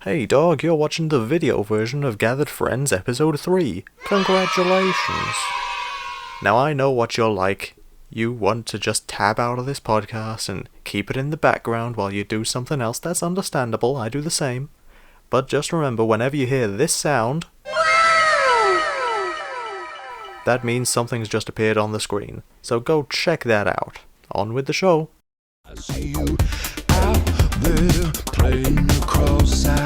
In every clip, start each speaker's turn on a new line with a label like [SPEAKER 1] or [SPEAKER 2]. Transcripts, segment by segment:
[SPEAKER 1] Hey dog, you're watching the video version of Gathered Friends Episode 3. Congratulations. Now I know what you're like. You want to just tab out of this podcast and keep it in the background while you do something else. That's understandable, I do the same. But just remember, whenever you hear this sound, that means something's just appeared on the screen. So go check that out. On with the show.
[SPEAKER 2] I see you out there playing the cross-side.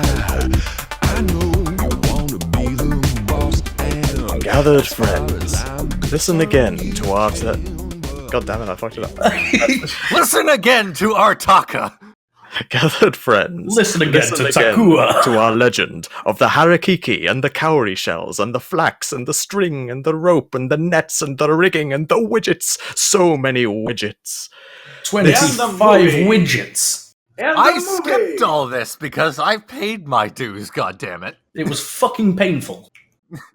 [SPEAKER 2] I know you wanna be the boss and
[SPEAKER 1] Gathered Friends, listen again to our... God damn it, I fucked it up.
[SPEAKER 3] Listen again to our Taka.
[SPEAKER 1] Gathered Friends,
[SPEAKER 4] Listen again to Takua.
[SPEAKER 1] to our legend of the harakiki and the cowrie shells and the flax and the string and the rope and the nets and the rigging and the widgets. So many widgets.
[SPEAKER 4] 25 widgets.
[SPEAKER 3] I skipped all this because I paid my dues, goddammit.
[SPEAKER 4] It was fucking painful.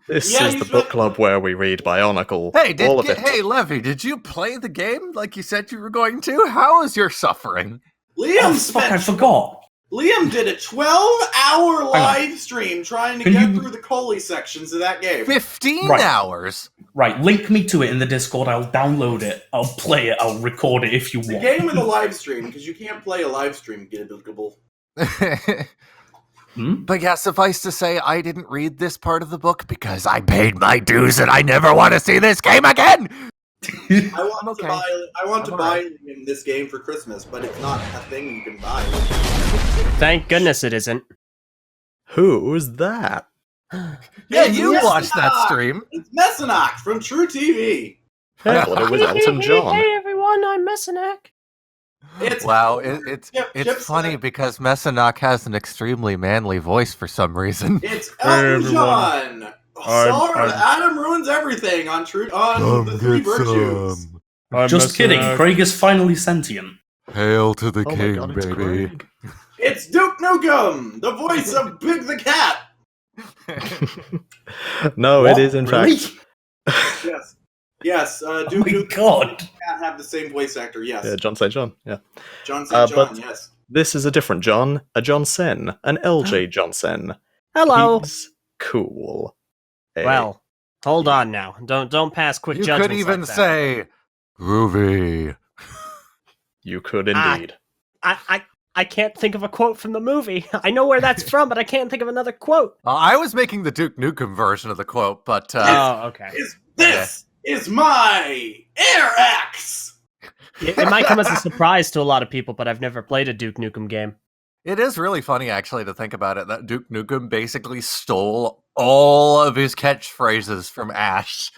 [SPEAKER 1] This is the book club where we read Bionicle.
[SPEAKER 3] Hey,
[SPEAKER 1] all of it.
[SPEAKER 3] Hey, Levy, did you play the game like you said you were going to? How is your suffering?
[SPEAKER 4] I forgot.
[SPEAKER 5] Liam did a 12-hour live stream trying to get through the Coley sections of that game.
[SPEAKER 3] 15
[SPEAKER 4] Right.
[SPEAKER 3] hours?
[SPEAKER 4] Right, link me to it in the Discord. I'll download it. I'll play it. I'll record it if you
[SPEAKER 5] The
[SPEAKER 4] want.
[SPEAKER 5] game with a live stream, because you can't play a live stream gettable.
[SPEAKER 3] But yeah, suffice to say, I didn't read this part of the book because I paid my dues and I never want to see this game again!
[SPEAKER 5] I want to
[SPEAKER 3] I'm
[SPEAKER 5] buy in this game for Christmas, but it's not a thing you can buy.
[SPEAKER 6] Thank goodness it isn't.
[SPEAKER 1] Who's that?
[SPEAKER 3] Yeah, you watched that
[SPEAKER 5] Messinock!
[SPEAKER 3] stream.
[SPEAKER 5] It's Messinock from True TV.
[SPEAKER 1] I thought it was Elton John.
[SPEAKER 6] Hey everyone, I'm Messinac.
[SPEAKER 5] It's
[SPEAKER 3] It's funny because Messinock has an extremely manly voice for some reason.
[SPEAKER 5] It's Elton John. Sorry, Adam ruins everything on the Three Virtues.
[SPEAKER 4] Just kidding. Craig is finally sentient.
[SPEAKER 3] Hail to the
[SPEAKER 1] Oh my
[SPEAKER 3] king,
[SPEAKER 1] God, it's
[SPEAKER 3] baby.
[SPEAKER 1] Craig.
[SPEAKER 5] It's Duke Nukem, the voice of Big the Cat.
[SPEAKER 1] No,
[SPEAKER 4] What?
[SPEAKER 1] it is in
[SPEAKER 4] Really?
[SPEAKER 5] Yes. Yes,
[SPEAKER 4] Oh
[SPEAKER 5] Duke
[SPEAKER 4] my
[SPEAKER 5] Nukem
[SPEAKER 4] god.
[SPEAKER 5] and Cat have the same voice actor, yes.
[SPEAKER 1] Yeah, John St. John, yeah.
[SPEAKER 5] John St. John,
[SPEAKER 1] but-
[SPEAKER 5] yes.
[SPEAKER 1] This is a different John, a Johnsen, an Eljay Johnsen.
[SPEAKER 6] Hello.
[SPEAKER 1] He's cool. Hey.
[SPEAKER 6] Well, hold on now. Don't pass quick
[SPEAKER 3] You
[SPEAKER 6] judgments.
[SPEAKER 3] could even
[SPEAKER 6] like that.
[SPEAKER 3] say, groovy.
[SPEAKER 1] You could indeed.
[SPEAKER 6] I can't think of a quote from the movie. I know where that's from, but I can't think of another quote.
[SPEAKER 3] I was making the Duke Nukem version of the quote, but
[SPEAKER 6] Oh, okay.
[SPEAKER 5] This is my Air Axe!
[SPEAKER 6] It might come as a surprise to a lot of people, but I've never played a Duke Nukem game.
[SPEAKER 3] it is really funny actually to think about it, that Duke Nukem basically stole all of his catchphrases from Ash.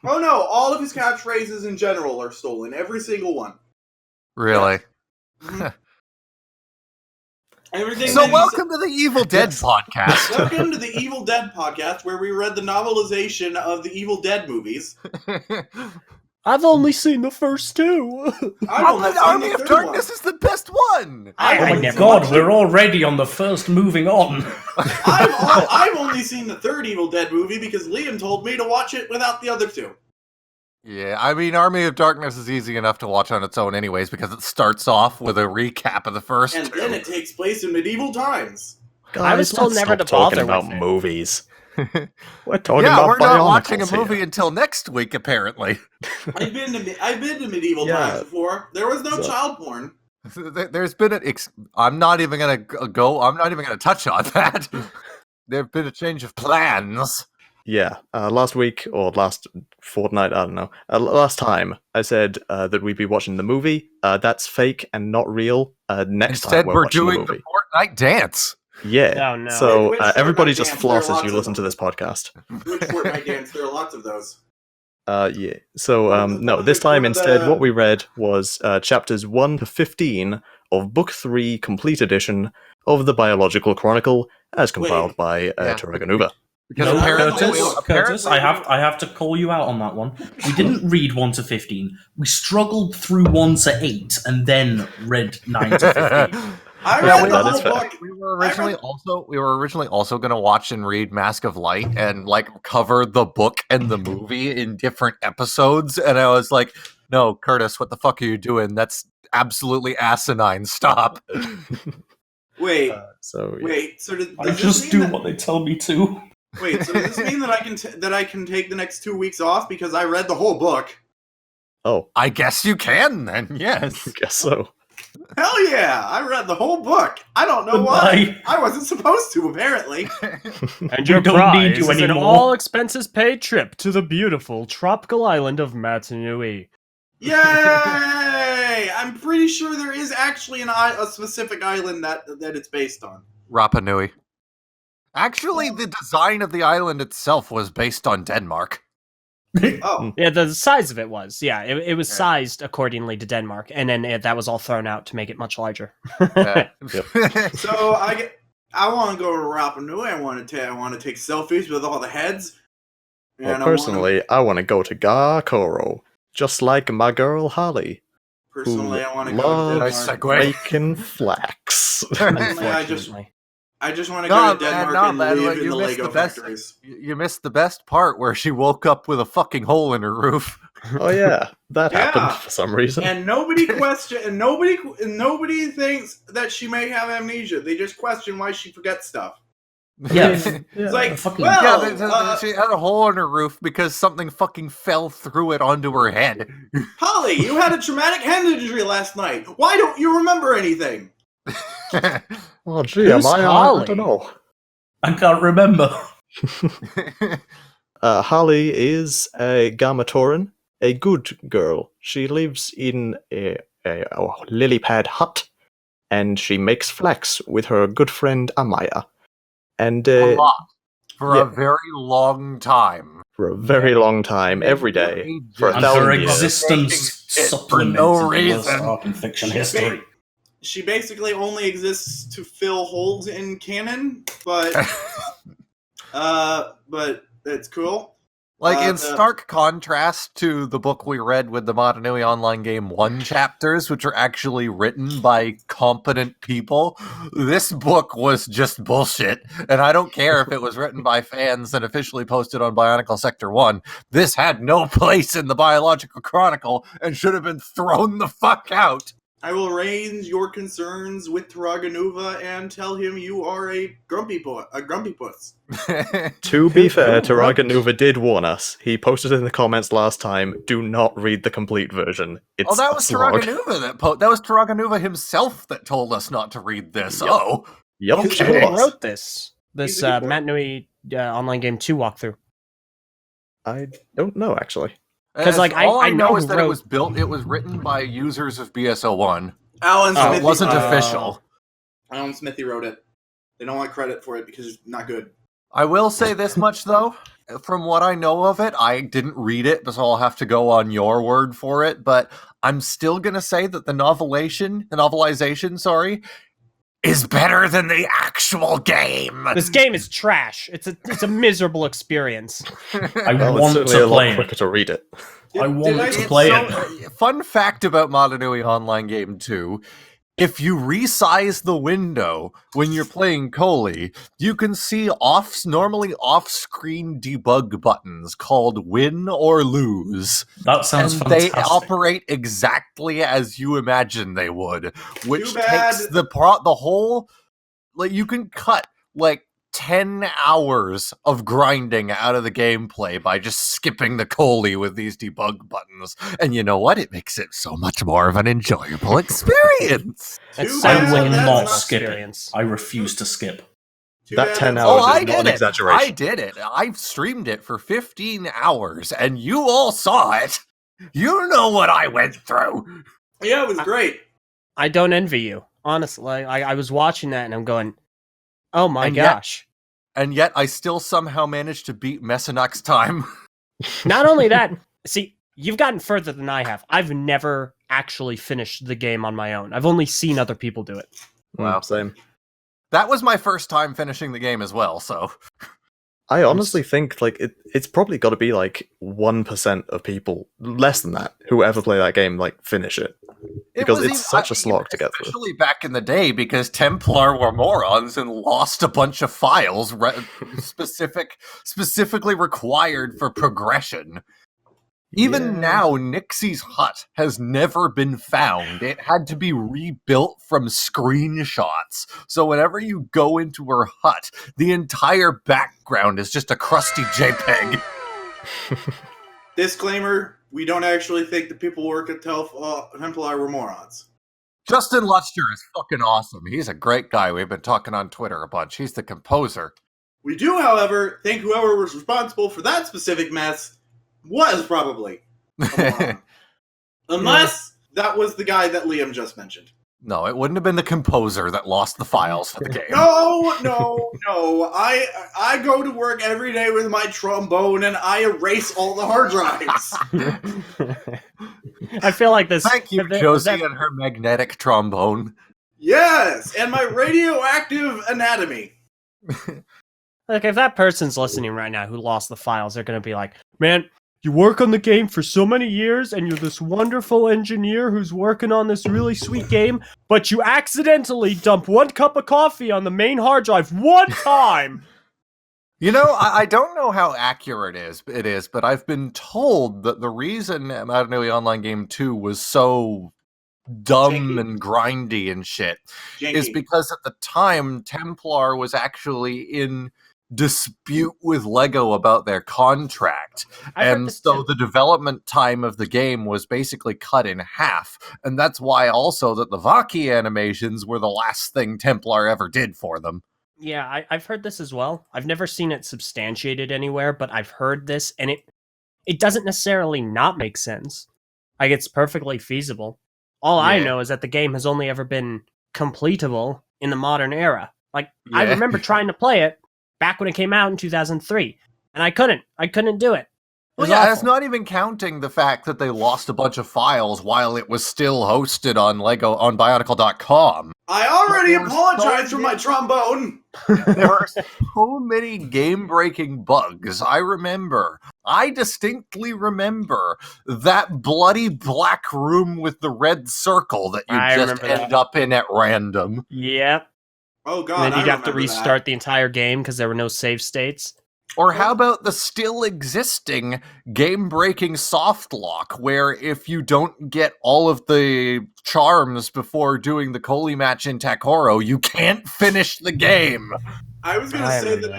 [SPEAKER 5] Oh no, all of his catchphrases in general are stolen. Every single one.
[SPEAKER 3] Really?
[SPEAKER 5] Everything
[SPEAKER 3] So
[SPEAKER 5] that he
[SPEAKER 3] welcome to the Evil Dead podcast.
[SPEAKER 5] Welcome to the Evil Dead podcast, where we read the novelization of the Evil Dead movies.
[SPEAKER 6] I've only seen the first two.
[SPEAKER 3] Army of Darkness is the best one!
[SPEAKER 4] Oh my
[SPEAKER 6] never
[SPEAKER 4] god,
[SPEAKER 6] watched
[SPEAKER 4] we're already on the first moving on.
[SPEAKER 5] I've only seen the third Evil Dead movie because Liam told me to watch it without the other two.
[SPEAKER 3] Yeah, I mean, Army of Darkness is easy enough to watch on its own anyways, because it starts off with a recap of the first
[SPEAKER 5] And
[SPEAKER 3] two.
[SPEAKER 5] then it takes place in medieval times.
[SPEAKER 1] Guys,
[SPEAKER 6] I was told
[SPEAKER 1] let's
[SPEAKER 6] never
[SPEAKER 1] stop
[SPEAKER 6] to bother
[SPEAKER 1] talking about
[SPEAKER 6] with it.
[SPEAKER 1] movies. We're talking
[SPEAKER 3] Yeah,
[SPEAKER 1] about
[SPEAKER 3] we're not watching a
[SPEAKER 1] Bionicles here.
[SPEAKER 3] movie until next week, apparently.
[SPEAKER 5] I've been to medieval times before. There was no child porn.
[SPEAKER 3] There's been I'm not even gonna touch on that. There've been a change of plans.
[SPEAKER 1] Yeah, last week or last fortnight, I don't know. Last time I said that we'd be watching the movie. That's fake and not real. Next
[SPEAKER 3] Instead,
[SPEAKER 1] time
[SPEAKER 3] we're
[SPEAKER 1] watching
[SPEAKER 3] doing
[SPEAKER 1] the
[SPEAKER 3] the
[SPEAKER 1] movie.
[SPEAKER 3] Fortnite dance.
[SPEAKER 1] Yeah.
[SPEAKER 6] Oh, no.
[SPEAKER 1] So
[SPEAKER 5] Which
[SPEAKER 1] everybody
[SPEAKER 5] Fortnite
[SPEAKER 1] just
[SPEAKER 5] dance?
[SPEAKER 1] floss
[SPEAKER 5] There are
[SPEAKER 1] as you
[SPEAKER 5] lots
[SPEAKER 1] listen
[SPEAKER 5] of
[SPEAKER 1] to this podcast.
[SPEAKER 5] Which Fortnite dance? There are lots of those.
[SPEAKER 1] Yeah. So no, this time instead, what we read was chapters 1 to 15 of Book 3 Complete Edition of the Biological Chronicle, as compiled by TuragaNuva.
[SPEAKER 3] Because
[SPEAKER 4] No,
[SPEAKER 3] apparently,
[SPEAKER 4] Curtis, I have to call you out on that one. We didn't read 1 to 15. We struggled through 1 to 8 and then read 9 to 15.
[SPEAKER 5] I
[SPEAKER 3] Yeah,
[SPEAKER 5] read the
[SPEAKER 1] that
[SPEAKER 5] whole
[SPEAKER 1] is fair.
[SPEAKER 5] book.
[SPEAKER 3] we were originally also going to watch and read Mask of Light and like cover the book and the movie in different episodes, and I was like, "No, Curtis, what the fuck are you doing? That's absolutely asinine. Stop."
[SPEAKER 5] Wait,
[SPEAKER 1] So yeah.
[SPEAKER 5] wait. So does
[SPEAKER 4] I
[SPEAKER 5] this
[SPEAKER 4] just
[SPEAKER 5] mean
[SPEAKER 4] do
[SPEAKER 5] that-
[SPEAKER 4] what they tell me to.
[SPEAKER 5] Wait, so does this mean that I can take the next 2 weeks off because I read the whole book?
[SPEAKER 1] Oh,
[SPEAKER 3] I guess you can then, yes.
[SPEAKER 1] I guess so.
[SPEAKER 5] Hell yeah! I read the whole book. I don't know why. I wasn't supposed to, apparently.
[SPEAKER 6] And
[SPEAKER 4] We
[SPEAKER 6] your
[SPEAKER 4] don't
[SPEAKER 6] prize
[SPEAKER 4] need you
[SPEAKER 6] is an
[SPEAKER 4] anymore.
[SPEAKER 6] all-expenses-paid trip to the beautiful tropical island of Matanui.
[SPEAKER 5] Yay! I'm pretty sure there is actually a specific island that it's based on.
[SPEAKER 3] Rapa Nui. Actually, the design of the island itself was based on Denmark.
[SPEAKER 5] Oh,
[SPEAKER 6] Yeah, the size of it was. Yeah, it was
[SPEAKER 3] Yeah.
[SPEAKER 6] sized accordingly to Denmark, and then that was all thrown out to make it much larger.
[SPEAKER 3] Yeah.
[SPEAKER 5] so I want to go to Rapa Nui. I want to take selfies with all the heads.
[SPEAKER 1] Well,
[SPEAKER 5] And
[SPEAKER 1] personally, I want to go to Garkoro, just like my girl Holly,
[SPEAKER 5] personally, I want to
[SPEAKER 1] who
[SPEAKER 5] go to
[SPEAKER 3] Nice
[SPEAKER 5] Denmark.
[SPEAKER 3] segue.
[SPEAKER 1] making flax.
[SPEAKER 6] Unfortunately.
[SPEAKER 5] I just want to
[SPEAKER 3] No,
[SPEAKER 5] go to
[SPEAKER 3] man,
[SPEAKER 5] Denmark
[SPEAKER 3] no,
[SPEAKER 5] and
[SPEAKER 3] man,
[SPEAKER 5] live in
[SPEAKER 3] you
[SPEAKER 5] the
[SPEAKER 3] missed
[SPEAKER 5] Lego
[SPEAKER 3] the best-
[SPEAKER 5] factories.
[SPEAKER 3] You missed the best part where she woke up with a fucking hole in her roof.
[SPEAKER 1] Oh yeah, that
[SPEAKER 5] Yeah.
[SPEAKER 1] happened for some reason.
[SPEAKER 5] And nobody nobody thinks that she may have amnesia. They just question why she forgets stuff.
[SPEAKER 4] Yeah.
[SPEAKER 5] It's like,
[SPEAKER 4] fucking-
[SPEAKER 5] well,
[SPEAKER 3] She had a hole in her roof because something fucking fell through it onto her head.
[SPEAKER 5] Holly, you had a traumatic head injury last night. Why don't you remember anything?
[SPEAKER 1] Oh gee,
[SPEAKER 6] Who's
[SPEAKER 1] am I? I
[SPEAKER 6] Holly?
[SPEAKER 1] don't know.
[SPEAKER 4] I can't remember.
[SPEAKER 1] Holly is a Gamatoran, a good girl. She lives in a lily pad hut, and she makes flax with her good friend Amaya. And
[SPEAKER 3] A lot. For
[SPEAKER 1] yeah.
[SPEAKER 3] a very long time.
[SPEAKER 1] for a very long time, every day, for
[SPEAKER 4] And her
[SPEAKER 1] 1,000 years.
[SPEAKER 4] existence
[SPEAKER 3] It for
[SPEAKER 4] supplemented
[SPEAKER 3] no
[SPEAKER 4] the
[SPEAKER 3] reason.
[SPEAKER 4] worst arc in fiction history.
[SPEAKER 5] She basically only exists to fill holes in canon, but it's cool.
[SPEAKER 3] Like, in
[SPEAKER 5] the-
[SPEAKER 3] stark contrast to the book we read with the Motunui Online Game 1 chapters, which are actually written by competent people, this book was just bullshit. And I don't care if it was written by fans and officially posted on Bionicle Sector 1. This had no place in the Biological Chronicle and should have been thrown the fuck out.
[SPEAKER 5] I will raise your concerns with TuragaNuva and tell him you are a grumpy puss.
[SPEAKER 1] To be fair,
[SPEAKER 3] Who wrote-
[SPEAKER 1] TuragaNuva did warn us. He posted in the comments last time, do not read the complete version. It's
[SPEAKER 3] Oh, that
[SPEAKER 1] a
[SPEAKER 3] was
[SPEAKER 1] slog.
[SPEAKER 3] TuragaNuva that was TuragaNuva himself that told us not to read this.
[SPEAKER 1] Yep.
[SPEAKER 3] Oh,
[SPEAKER 1] Yup,
[SPEAKER 5] Who
[SPEAKER 1] she
[SPEAKER 6] Who
[SPEAKER 1] was.
[SPEAKER 6] wrote this? This
[SPEAKER 5] He's a good boy.
[SPEAKER 6] Matt Nui Online Game 2 walkthrough.
[SPEAKER 1] I don't know, actually.
[SPEAKER 6] 'Cause, like,
[SPEAKER 3] all
[SPEAKER 6] I
[SPEAKER 3] I know
[SPEAKER 6] know
[SPEAKER 3] is
[SPEAKER 6] who
[SPEAKER 3] that it
[SPEAKER 6] wrote-
[SPEAKER 3] was built. It was written by users of BSO1.
[SPEAKER 5] Alan
[SPEAKER 3] So
[SPEAKER 5] Smithy.
[SPEAKER 3] it wasn't
[SPEAKER 6] uh,
[SPEAKER 3] official.
[SPEAKER 5] Alan Smithy wrote it. They don't want credit for it because it's not good.
[SPEAKER 3] I will say this much though. From what I know of it, I didn't read it, so I'll have to go on your word for it. But I'm still gonna say that the novelization, is better than the actual game.
[SPEAKER 6] This game is trash. It's a miserable experience.
[SPEAKER 4] I
[SPEAKER 1] Well, it's
[SPEAKER 4] want
[SPEAKER 1] certainly
[SPEAKER 4] to
[SPEAKER 1] a lot
[SPEAKER 4] play it.
[SPEAKER 1] quicker to read it.
[SPEAKER 4] I want
[SPEAKER 5] I-
[SPEAKER 4] to
[SPEAKER 5] it's
[SPEAKER 4] play
[SPEAKER 3] so-
[SPEAKER 4] it.
[SPEAKER 3] Fun fact about Motunui Online Game 2. If you resize the window when you're playing Koli, you can see normally off-screen debug buttons called win or lose.
[SPEAKER 4] That sounds
[SPEAKER 3] And
[SPEAKER 4] fantastic.
[SPEAKER 3] they operate exactly as you imagine they would, which
[SPEAKER 5] Too bad.
[SPEAKER 3] takes the whole, like, you can cut like 10 hours of grinding out of the gameplay by just skipping the Koli with these debug buttons. And you know what? It makes it so much more of an enjoyable experience.
[SPEAKER 6] It's
[SPEAKER 5] Too
[SPEAKER 6] so
[SPEAKER 5] bad
[SPEAKER 4] I will
[SPEAKER 5] that's
[SPEAKER 4] not
[SPEAKER 5] not
[SPEAKER 4] skip it.
[SPEAKER 6] experience.
[SPEAKER 4] I refuse to skip.
[SPEAKER 5] Too
[SPEAKER 1] That
[SPEAKER 5] bad
[SPEAKER 1] 10
[SPEAKER 5] that's-
[SPEAKER 1] hours
[SPEAKER 3] Oh, I
[SPEAKER 1] is not
[SPEAKER 3] did
[SPEAKER 1] an
[SPEAKER 3] it.
[SPEAKER 1] exaggeration.
[SPEAKER 3] I did it. I've streamed it for 15 hours, and you all saw it. You know what I went through.
[SPEAKER 5] Yeah, it was great.
[SPEAKER 6] I don't envy you. Honestly, I was watching that and I'm going, oh my
[SPEAKER 3] And yet-
[SPEAKER 6] gosh.
[SPEAKER 3] And yet, I still somehow managed to beat Messenak's time.
[SPEAKER 6] Not only that, see, you've gotten further than I have. I've never actually finished the game on my own. I've only seen other people do it.
[SPEAKER 3] Wow.
[SPEAKER 1] Same.
[SPEAKER 3] That was my first time finishing the game as well, so.
[SPEAKER 1] I honestly think like it's probably got to be like 1% of people, less than that, who ever play that game like finish it. Because it's such a slog to get through.
[SPEAKER 3] Especially back in the day, because Templar were morons and lost a bunch of files specifically required for progression. Even now, Nixie's hut has never been found. It had to be rebuilt from screenshots. So whenever you go into her hut, the entire background is just a crusty JPEG.
[SPEAKER 5] Disclaimer, we don't actually think the people who work at Templar were morons.
[SPEAKER 3] Justin Luster is fucking awesome. He's a great guy. We've been talking on Twitter a bunch. He's the composer.
[SPEAKER 5] We do, however, think whoever was responsible for that specific mess was probably a moron. Unless that was the guy that Liam just mentioned.
[SPEAKER 3] No, it wouldn't have been the composer that lost the files for the game.
[SPEAKER 5] No. I go to work every day with my trombone and I erase all the hard drives.
[SPEAKER 6] I feel like this.
[SPEAKER 3] Thank you, Josie, and her magnetic trombone.
[SPEAKER 5] Yes, and my radioactive anatomy.
[SPEAKER 6] Like, if that person's listening right now who lost the files, they're going to be like, man, you work on the game for so many years, and you're this wonderful engineer who's working on this really sweet game, but you accidentally dump 1 cup of coffee on the main hard drive one time.
[SPEAKER 3] You know, I don't know how accurate it is, but I've been told that the reason Matanui Online Game 2 was so dumb
[SPEAKER 5] Janky.
[SPEAKER 3] and grindy and shit
[SPEAKER 5] Janky.
[SPEAKER 3] is because at the time, Templar was actually in dispute with Lego about their contract. And so the development time of the game was basically cut in half. And that's why also that the Vaki animations were the last thing Templar ever did for them.
[SPEAKER 6] Yeah, I've heard this as well. I've never seen it substantiated anywhere, but I've heard this, and it doesn't necessarily not make sense. Like, it's perfectly feasible. All I know is that the game has only ever been completable in the modern era. Like, I remember trying to play it back when it came out in 2003, and I couldn't do it.
[SPEAKER 3] Well, yeah, that's not even counting the fact that they lost a bunch of files while it was still hosted on Bionicle.com.
[SPEAKER 5] I already apologized for my trombone.
[SPEAKER 3] There are so many game-breaking bugs. I distinctly remember that bloody black room with the red circle that you just end up in at random.
[SPEAKER 6] Yep.
[SPEAKER 5] Oh god,
[SPEAKER 6] and then you'd have to restart the entire game because there were no save states.
[SPEAKER 3] Or how about the still existing game-breaking soft lock, where if you don't get all of the charms before doing the Koli match in Takoro, you can't finish the game.
[SPEAKER 5] I was gonna say that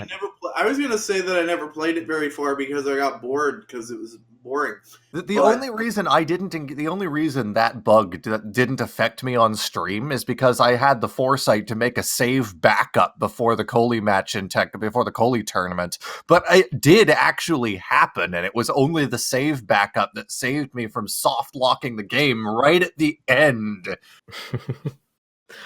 [SPEAKER 5] I never played it very far because I got bored because it was boring.
[SPEAKER 3] The only reason that bug didn't affect me on stream is because I had the foresight to make a save backup before the Koli match before the Koli tournament. But it did actually happen, and it was only the save backup that saved me from soft locking the game right at the end.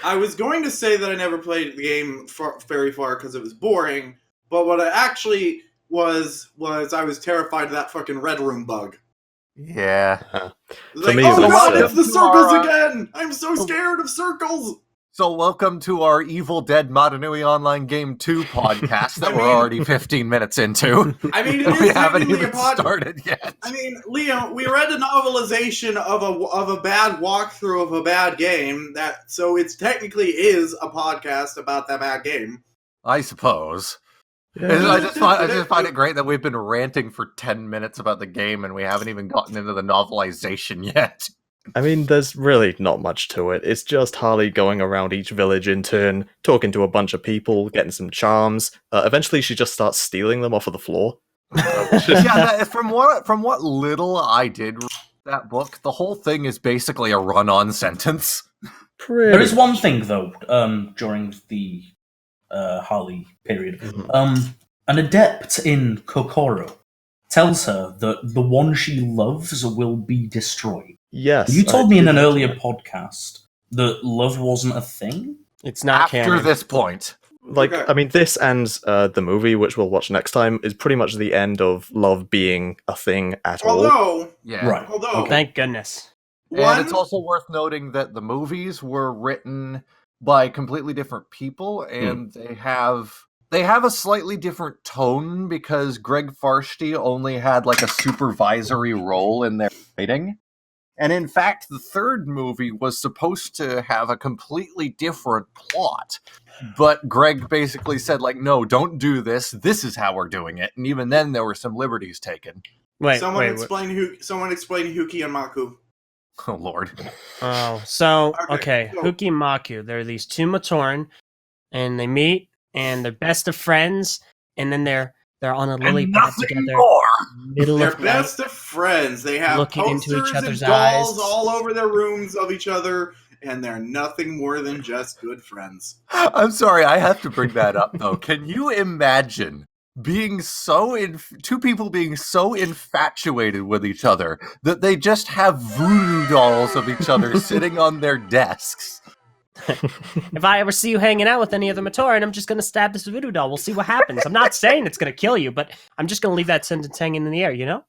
[SPEAKER 5] I was going to say that I never played the game very far because it was boring, but what I actually was I was terrified of that fucking red room bug.
[SPEAKER 3] Yeah.
[SPEAKER 5] Like, oh god, it's the circles again! I'm so scared of circles!
[SPEAKER 3] So welcome to our Evil Dead Matanui Online Game 2 podcast that we're already 15 minutes into.
[SPEAKER 5] I mean,
[SPEAKER 3] we haven't even started yet.
[SPEAKER 5] I mean, Leo, we read a novelization of a bad walkthrough of a bad game, so it technically is a podcast about that bad game.
[SPEAKER 3] I suppose. Yeah. I just find it great that we've been ranting for 10 minutes about the game and we haven't even gotten into the novelization yet.
[SPEAKER 1] I mean, there's really not much to it. It's just Harley going around each village in turn, talking to a bunch of people, getting some charms. Eventually, she just starts stealing them off of the floor.
[SPEAKER 3] From what little I did read that book, the whole thing is basically a run-on sentence.
[SPEAKER 4] There is one thing, though, during the Harley period. An adept in Kokoro tells her that the one she loves will be destroyed.
[SPEAKER 1] Yes.
[SPEAKER 4] You told me in an earlier podcast that love wasn't a thing?
[SPEAKER 6] It's not
[SPEAKER 3] after
[SPEAKER 6] canon.
[SPEAKER 3] This point.
[SPEAKER 1] Like, okay. I mean, this and the movie, which we'll watch next time, is pretty much the end of love being a thing at all.
[SPEAKER 3] Yeah.
[SPEAKER 6] Although, thank goodness.
[SPEAKER 3] And it's also worth noting that the movies were written by completely different people, and they have a slightly different tone because Greg Farshty only had like a supervisory role in their writing. And in fact, the third movie was supposed to have a completely different plot. But Greg basically said, like, no, don't do this. This is how we're doing it. And even then, there were some liberties taken.
[SPEAKER 5] Someone explain Huki and Maku.
[SPEAKER 3] Oh, Lord.
[SPEAKER 6] Oh, so,
[SPEAKER 5] Okay, so-
[SPEAKER 6] Huki and Maku, they're these two Matoran, and they meet, and they're best of friends, and then they're on a lily pad together. Middle
[SPEAKER 5] They're
[SPEAKER 6] of night.
[SPEAKER 5] best of friends. They have
[SPEAKER 6] Looking into
[SPEAKER 5] posters
[SPEAKER 6] each other's
[SPEAKER 5] and dolls
[SPEAKER 6] eyes.
[SPEAKER 5] all over their rooms of each other, and they're nothing more than just good friends.
[SPEAKER 3] I'm sorry, I have to bring that up, though. Can you imagine being two people being so infatuated with each other that they just have voodoo dolls of each other sitting on their desks?
[SPEAKER 6] If I ever see you hanging out with any other Matoran, I'm just gonna stab this voodoo doll. We'll see what happens. I'm not saying it's gonna kill you, but I'm just gonna leave that sentence hanging in the air, you know?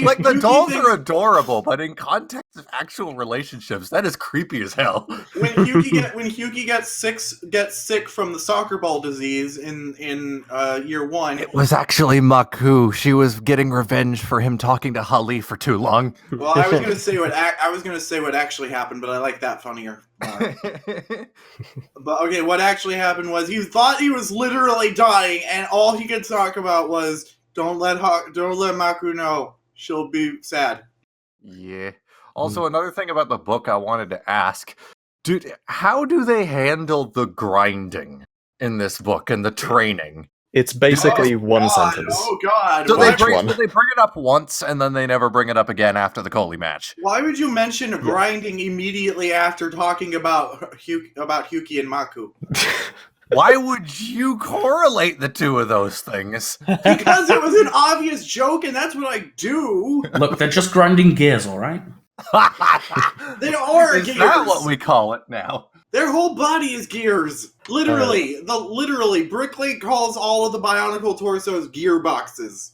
[SPEAKER 3] Like, the dolls are adorable, but in context of actual relationships, that is creepy as hell.
[SPEAKER 5] When Huki gets sick from the soccer ball disease in year 1,
[SPEAKER 3] It was actually Maku. She was getting revenge for him talking to Hali for too long.
[SPEAKER 5] well, I was gonna say what actually happened, but I like that funnier. But okay, what actually happened was he thought he was literally dying, and all he could talk about was don't let Maku know. She'll be sad.
[SPEAKER 3] Yeah. Also, another thing about the book I wanted to ask. Dude, how do they handle the grinding in this book and the training?
[SPEAKER 1] It's basically one sentence.
[SPEAKER 5] Oh god!
[SPEAKER 3] Do
[SPEAKER 5] Why,
[SPEAKER 3] they bring it up once and then they never bring it up again after the Coley match?
[SPEAKER 5] why would you mention grinding immediately after talking about Huki and Maku?
[SPEAKER 3] Why would you correlate the two of those things?
[SPEAKER 5] Because it was an obvious joke, and that's what I do.
[SPEAKER 4] Look, they're just grinding gears, all right?
[SPEAKER 5] They are
[SPEAKER 3] Is
[SPEAKER 5] gears.
[SPEAKER 3] that what we call it now?
[SPEAKER 5] Their whole body is gears. Literally, Brickley calls all of the Bionicle torsos gearboxes.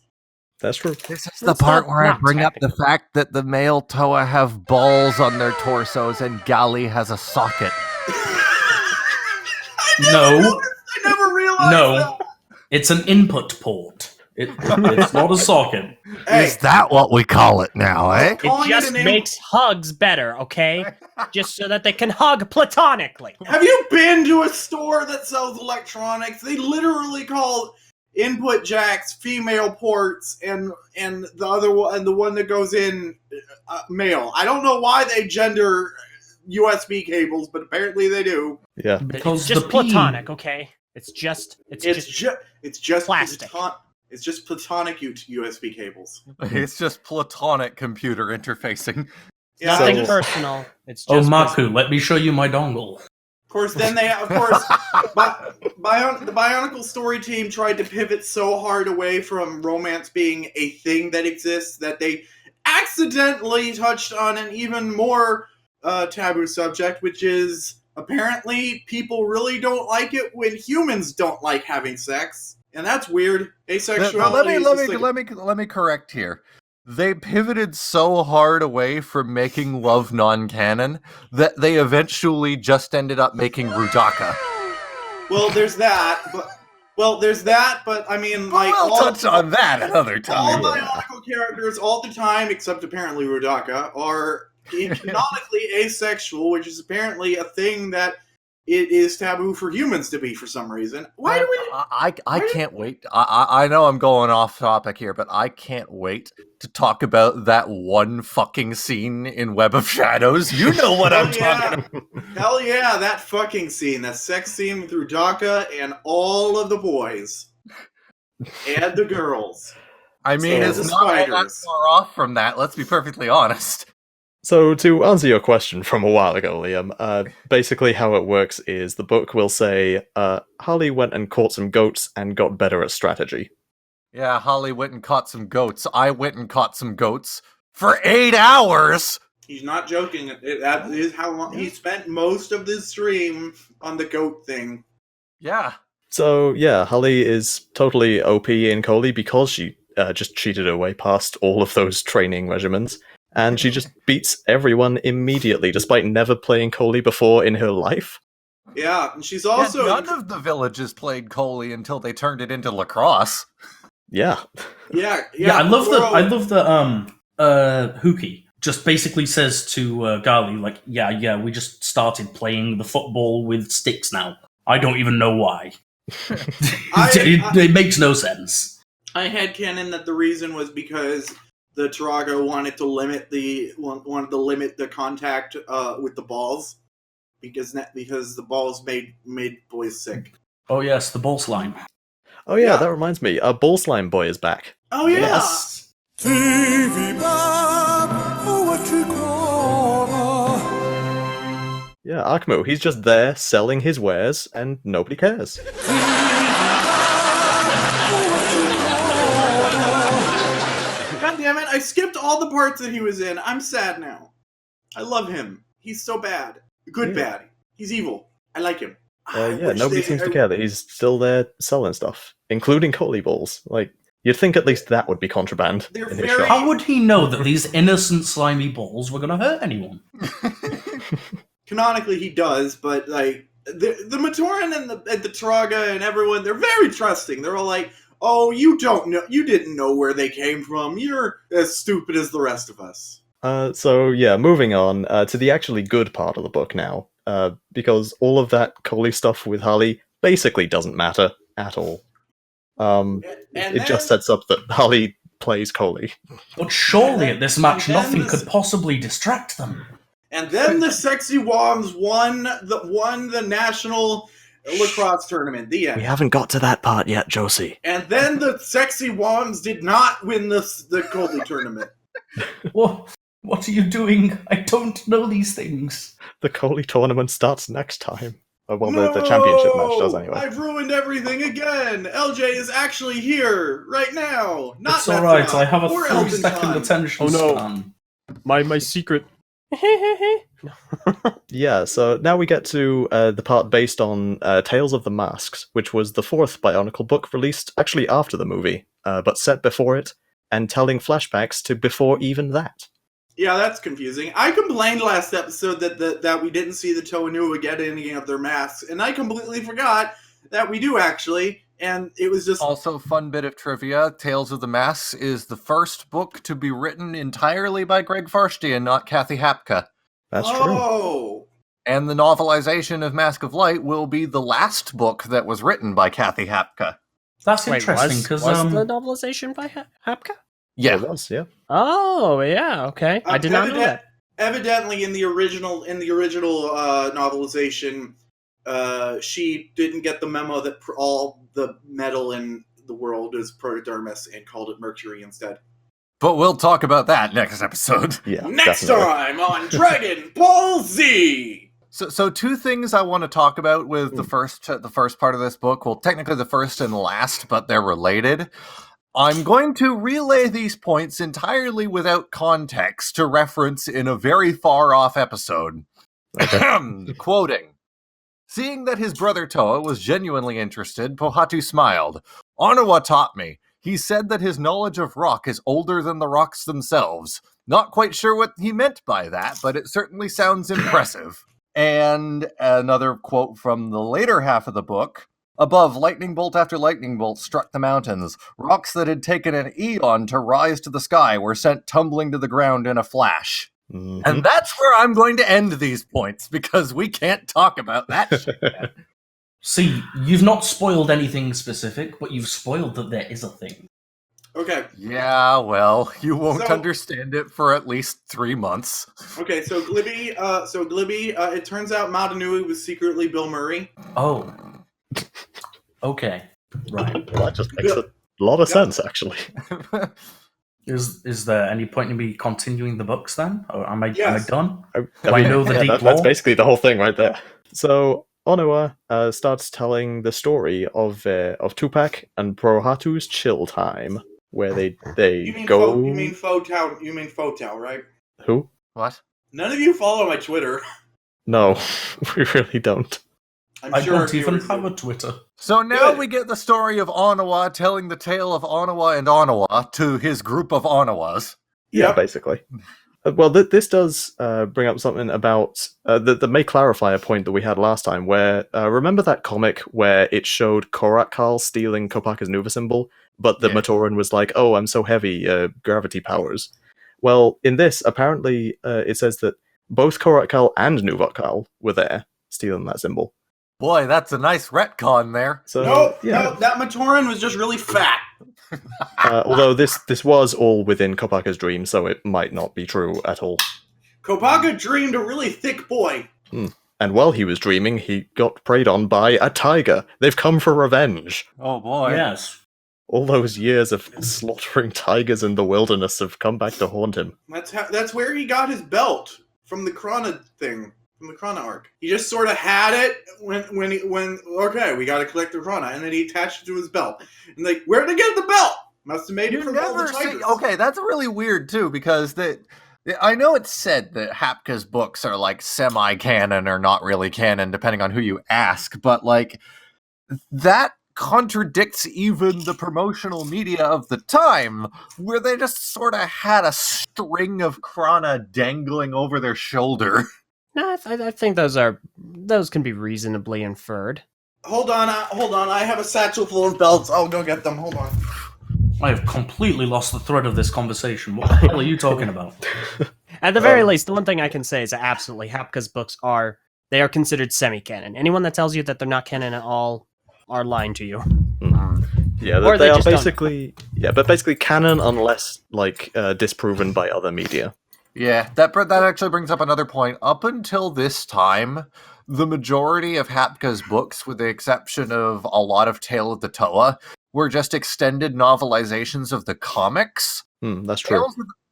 [SPEAKER 1] That's true.
[SPEAKER 3] This is
[SPEAKER 6] the That's part not- where I not bring
[SPEAKER 3] up the fact that the male Toa have balls on their torsos and Gali has a socket.
[SPEAKER 4] No.
[SPEAKER 5] I never realized
[SPEAKER 4] No.
[SPEAKER 5] that.
[SPEAKER 4] It's an input port. It's not a socket.
[SPEAKER 5] Hey,
[SPEAKER 3] Is that what we call it now, eh?
[SPEAKER 5] calling
[SPEAKER 6] It just
[SPEAKER 5] an
[SPEAKER 6] makes hugs better, okay? Just so that they can hug platonically.
[SPEAKER 5] Have you been to a store that sells electronics? They literally call input jacks female ports and the other one and the one that goes in male. I don't know why they gender USB cables, but apparently they do.
[SPEAKER 1] Yeah.
[SPEAKER 4] Because
[SPEAKER 6] It's just
[SPEAKER 4] the P-
[SPEAKER 6] platonic, okay? It's just plastic.
[SPEAKER 5] It's just platonic USB cables.
[SPEAKER 3] It's just platonic computer interfacing.
[SPEAKER 5] Yeah,
[SPEAKER 1] So-
[SPEAKER 6] Nothing personal. It's
[SPEAKER 4] Oh,
[SPEAKER 6] just
[SPEAKER 4] Maku, let me show you my dongle.
[SPEAKER 5] Of course, then the Bionicle story team tried to pivot so hard away from romance being a thing that exists that they accidentally touched on an even more taboo subject, which is apparently people really don't like it when humans don't like having sex, and that's weird. Asexuality.
[SPEAKER 3] Let me correct here. They pivoted so hard away from making love non-canon that they eventually just ended up making Rudaka.
[SPEAKER 5] Well, there's that, but I mean, like,
[SPEAKER 3] We'll touch on that another
[SPEAKER 5] all
[SPEAKER 3] time.
[SPEAKER 5] Bionicle characters all the time, except apparently Rudaka, are canonically asexual, which is apparently a thing that it is taboo for humans to be for some reason. Why do we?
[SPEAKER 3] I can't wait. I know I'm going off topic here, but I can't wait to talk about that one fucking scene in Web of Shadows. You know what I'm talking about.
[SPEAKER 5] Hell yeah, that fucking scene, that sex scene with Rudaka and all of the boys and the girls.
[SPEAKER 3] I mean,
[SPEAKER 5] So
[SPEAKER 3] it's
[SPEAKER 5] the
[SPEAKER 3] not all that
[SPEAKER 5] spiders.
[SPEAKER 3] far off from that. Let's be perfectly honest.
[SPEAKER 1] So to answer your question from a while ago, Liam, basically how it works is the book will say, Harley went and caught some goats and got better at strategy.
[SPEAKER 3] Yeah, Holly went and caught some goats. I went and caught some goats for 8 hours.
[SPEAKER 5] He's not joking. That is how long he spent most of this stream on the goat thing.
[SPEAKER 3] Yeah.
[SPEAKER 1] So yeah, Holly is totally OP in Coley because she just cheated her way past all of those training regimens. And she just beats everyone immediately, despite never playing Coley before in her life.
[SPEAKER 5] Yeah, and she's also
[SPEAKER 3] none of the villages played Coley until they turned it into Lacrosse.
[SPEAKER 1] Yeah.
[SPEAKER 5] yeah.
[SPEAKER 4] I love the Huki. just basically says to Gali, like, yeah, we just started playing the football with sticks now. I don't even know why. It makes no sense.
[SPEAKER 5] I had canon that the reason was because the Turaga wanted to limit the contact with the balls because the balls made boys sick.
[SPEAKER 4] Oh yes, the ball slime.
[SPEAKER 1] Oh yeah, that reminds me. Ball Slime Boy is back.
[SPEAKER 5] Oh yeah.
[SPEAKER 1] Yes. Yeah, Akmu, he's just there selling his wares and nobody cares.
[SPEAKER 5] God damn it, I skipped all the parts that he was in. I'm sad now. I love him. He's so bad. Good bad. He's evil. I like him.
[SPEAKER 1] Nobody seems to care that he's still there selling stuff, including Coley balls. Like, you'd think at least that would be contraband.
[SPEAKER 5] They're
[SPEAKER 1] in his
[SPEAKER 5] very-
[SPEAKER 1] shop.
[SPEAKER 4] How would he know that these innocent slimy balls were going to hurt anyone?
[SPEAKER 5] Canonically, he does, but like the Matoran and the Turaga and everyone, they're very trusting. They're all like, "Oh, you didn't know where they came from. You're as stupid as the rest of us."
[SPEAKER 1] Moving on to the actually good part of the book now, because all of that Coley stuff with Harley basically doesn't matter at all. It just sets up that Harley plays Coley.
[SPEAKER 4] But surely at this match, nothing could possibly distract them.
[SPEAKER 5] And then the Sexy Woms won the national lacrosse tournament. The end.
[SPEAKER 1] We haven't got to that part yet, Josie.
[SPEAKER 5] And then the Sexy Woms did not win the Coley tournament.
[SPEAKER 4] What are you doing? I don't know these things.
[SPEAKER 1] The Coley tournament starts next time. The championship match does anyway.
[SPEAKER 5] I've ruined everything again. Eljay is actually here right now. Not
[SPEAKER 4] It's alright,
[SPEAKER 5] Method
[SPEAKER 4] I have a
[SPEAKER 5] or
[SPEAKER 4] 3-second
[SPEAKER 5] Elton
[SPEAKER 4] attention
[SPEAKER 6] Oh, no.
[SPEAKER 4] span.
[SPEAKER 6] My secret.
[SPEAKER 1] Yeah, so now we get to the part based on Tales of the Masks, which was the 4th Bionicle book released actually after the movie, but set before it, and telling flashbacks to before even that.
[SPEAKER 5] Yeah, that's confusing. I complained last episode that we didn't see the TuragaNuva get any of their masks, and I completely forgot that we do actually, and it was just...
[SPEAKER 3] Also, fun bit of trivia, Tales of the Masks is the first book to be written entirely by Greg Farshtey and not Kathy Hapka.
[SPEAKER 1] That's true.
[SPEAKER 5] Oh!
[SPEAKER 3] And the novelization of Mask of Light will be the last book that was written by Kathy Hapka.
[SPEAKER 4] That's
[SPEAKER 6] Wait,
[SPEAKER 4] interesting,
[SPEAKER 6] was
[SPEAKER 4] because
[SPEAKER 6] the novelization by Hapka?
[SPEAKER 3] Yeah.
[SPEAKER 1] It was, yeah.
[SPEAKER 6] Oh, yeah, okay. I did not know that.
[SPEAKER 5] Evidently, in the original novelization, she didn't get the memo that all the metal in the world is protodermis and called it mercury instead.
[SPEAKER 3] But we'll talk about that next episode.
[SPEAKER 1] Yeah.
[SPEAKER 5] Next
[SPEAKER 1] definitely.
[SPEAKER 5] time on Dragon Ball Z!
[SPEAKER 3] So two things I want to talk about with the first part of this book. Well, technically the first and last, but they're related. I'm going to relay these points entirely without context to reference in a very far-off episode. Quoting. Seeing that his brother Toa was genuinely interested, Pohatu smiled. Onawa taught me. He said that his knowledge of rock is older than the rocks themselves. Not quite sure what he meant by that, but it certainly sounds impressive. And another quote from the later half of the book. Above, lightning bolt after lightning bolt struck the mountains. Rocks that had taken an eon to rise to the sky were sent tumbling to the ground in a flash.
[SPEAKER 1] Mm-hmm.
[SPEAKER 3] And that's where I'm going to end these points, because we can't talk about that shit yet.
[SPEAKER 4] See, you've not spoiled anything specific, but you've spoiled that there is a thing.
[SPEAKER 5] Okay.
[SPEAKER 3] Yeah, well, you won't
[SPEAKER 5] So-
[SPEAKER 3] understand it for at least 3 months.
[SPEAKER 5] Okay, so Glibby, it turns out Madanui was secretly Bill Murray.
[SPEAKER 4] Oh. Okay. Right.
[SPEAKER 1] Well, that just makes a lot of sense, actually.
[SPEAKER 4] Is there any point in me continuing the books then? Or am I
[SPEAKER 5] Yes.
[SPEAKER 4] done?
[SPEAKER 1] I
[SPEAKER 4] know the deep
[SPEAKER 1] that's
[SPEAKER 4] lore?
[SPEAKER 1] basically the whole thing right there. So Onawa starts telling the story of Tupac and Prohatu's chill time, where they go.
[SPEAKER 5] You mean Fotao, right?
[SPEAKER 1] Who?
[SPEAKER 3] What?
[SPEAKER 5] None of you follow my Twitter.
[SPEAKER 1] No, we really don't.
[SPEAKER 5] I'm
[SPEAKER 4] I
[SPEAKER 5] sure
[SPEAKER 4] don't even
[SPEAKER 5] viewers
[SPEAKER 4] have
[SPEAKER 5] do.
[SPEAKER 4] a Twitter.
[SPEAKER 3] So now
[SPEAKER 5] Good.
[SPEAKER 3] we get the story of Onawa telling the tale of Onawa and Onawa to his group of Onawas.
[SPEAKER 1] Yeah,
[SPEAKER 5] Yep.
[SPEAKER 1] basically. Well, this does bring up something about that may clarify a point that we had last time. Where remember that comic where it showed Korakal stealing Kopaka's Nuva symbol, but the
[SPEAKER 3] Yeah.
[SPEAKER 1] Matoran was like, "Oh, I'm so heavy, gravity powers." Well, in this, apparently, it says that both Koratkal and Nuvokal were there, stealing that symbol.
[SPEAKER 3] Boy, that's a nice retcon there.
[SPEAKER 1] So,
[SPEAKER 5] Nope,
[SPEAKER 1] yeah.
[SPEAKER 5] nope, that Matoran was just really fat.
[SPEAKER 1] Although this was all within Kopaka's dream, so it might not be true at all.
[SPEAKER 5] Kopaka dreamed a really thick boy.
[SPEAKER 1] And while he was dreaming, he got preyed on by a tiger. They've come for revenge.
[SPEAKER 3] Oh boy.
[SPEAKER 4] Yes.
[SPEAKER 1] All those years of slaughtering tigers in the wilderness have come back to haunt him.
[SPEAKER 5] That's where he got his belt from the Krana thing, from the Krana arc. He just sort of had it when okay, we got to collect the Krana, and then he attached it to his belt. And like, where'd he get the belt? Must have made it from all the tigers.
[SPEAKER 3] Okay, that's really weird too, because I know it's said that Hapka's books are like semi-canon or not really canon, depending on who you ask, but like that contradicts even the promotional media of the time, where they just sort of had a string of Krana dangling over their shoulder.
[SPEAKER 6] No, I think those can be reasonably inferred.
[SPEAKER 5] Hold on, I have a satchel full of belts. I'll go get them. Hold on.
[SPEAKER 4] I have completely lost the thread of this conversation. What the hell are you talking about?
[SPEAKER 6] At the very least, the one thing I can say is that absolutely Hapka's books are considered semi-canon. Anyone that tells you that they're not canon at all are lying to you.
[SPEAKER 1] Yeah,
[SPEAKER 6] Or
[SPEAKER 1] they
[SPEAKER 6] they
[SPEAKER 1] are
[SPEAKER 6] just don't.
[SPEAKER 1] basically canon unless disproven by other media.
[SPEAKER 3] Yeah, that actually brings up another point. Up until this time, the majority of Hapka's books, with the exception of a lot of Tale of the Toa, were just extended novelizations of the comics.
[SPEAKER 1] That's true.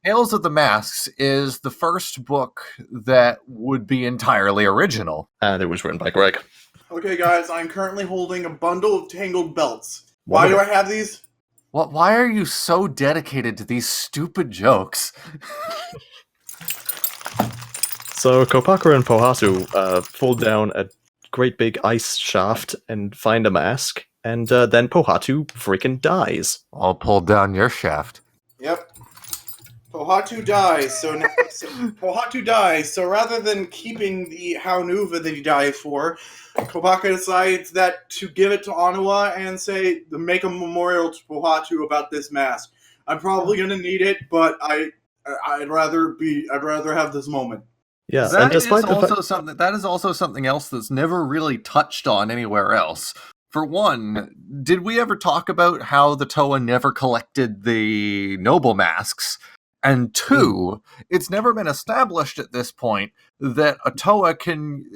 [SPEAKER 3] Tales of the Masks is the first book that would be entirely original.
[SPEAKER 1] And it was written by Greg.
[SPEAKER 5] Okay, guys, I'm currently holding a bundle of tangled belts. Why do I have these?
[SPEAKER 3] Why are you so dedicated to these stupid jokes?
[SPEAKER 1] So Kopaka and Pohatu fall down a great big ice shaft and find a mask, and then Pohatu freaking dies.
[SPEAKER 3] I'll pull down your shaft.
[SPEAKER 5] Yep. Pohatu dies, Pohatu dies, so rather than keeping the Haunuva that he died for, Kopaka decides that to give it to Onawa and say, make a memorial to Pohatu about this mask. I'm probably gonna need it, but I'd rather have this moment.
[SPEAKER 1] Yeah,
[SPEAKER 3] That
[SPEAKER 1] and
[SPEAKER 3] is
[SPEAKER 1] despite the
[SPEAKER 3] also something. That is also something else that's never really touched on anywhere else. For one, did we ever talk about how the Toa never collected the noble masks? And two, it's never been established at this point that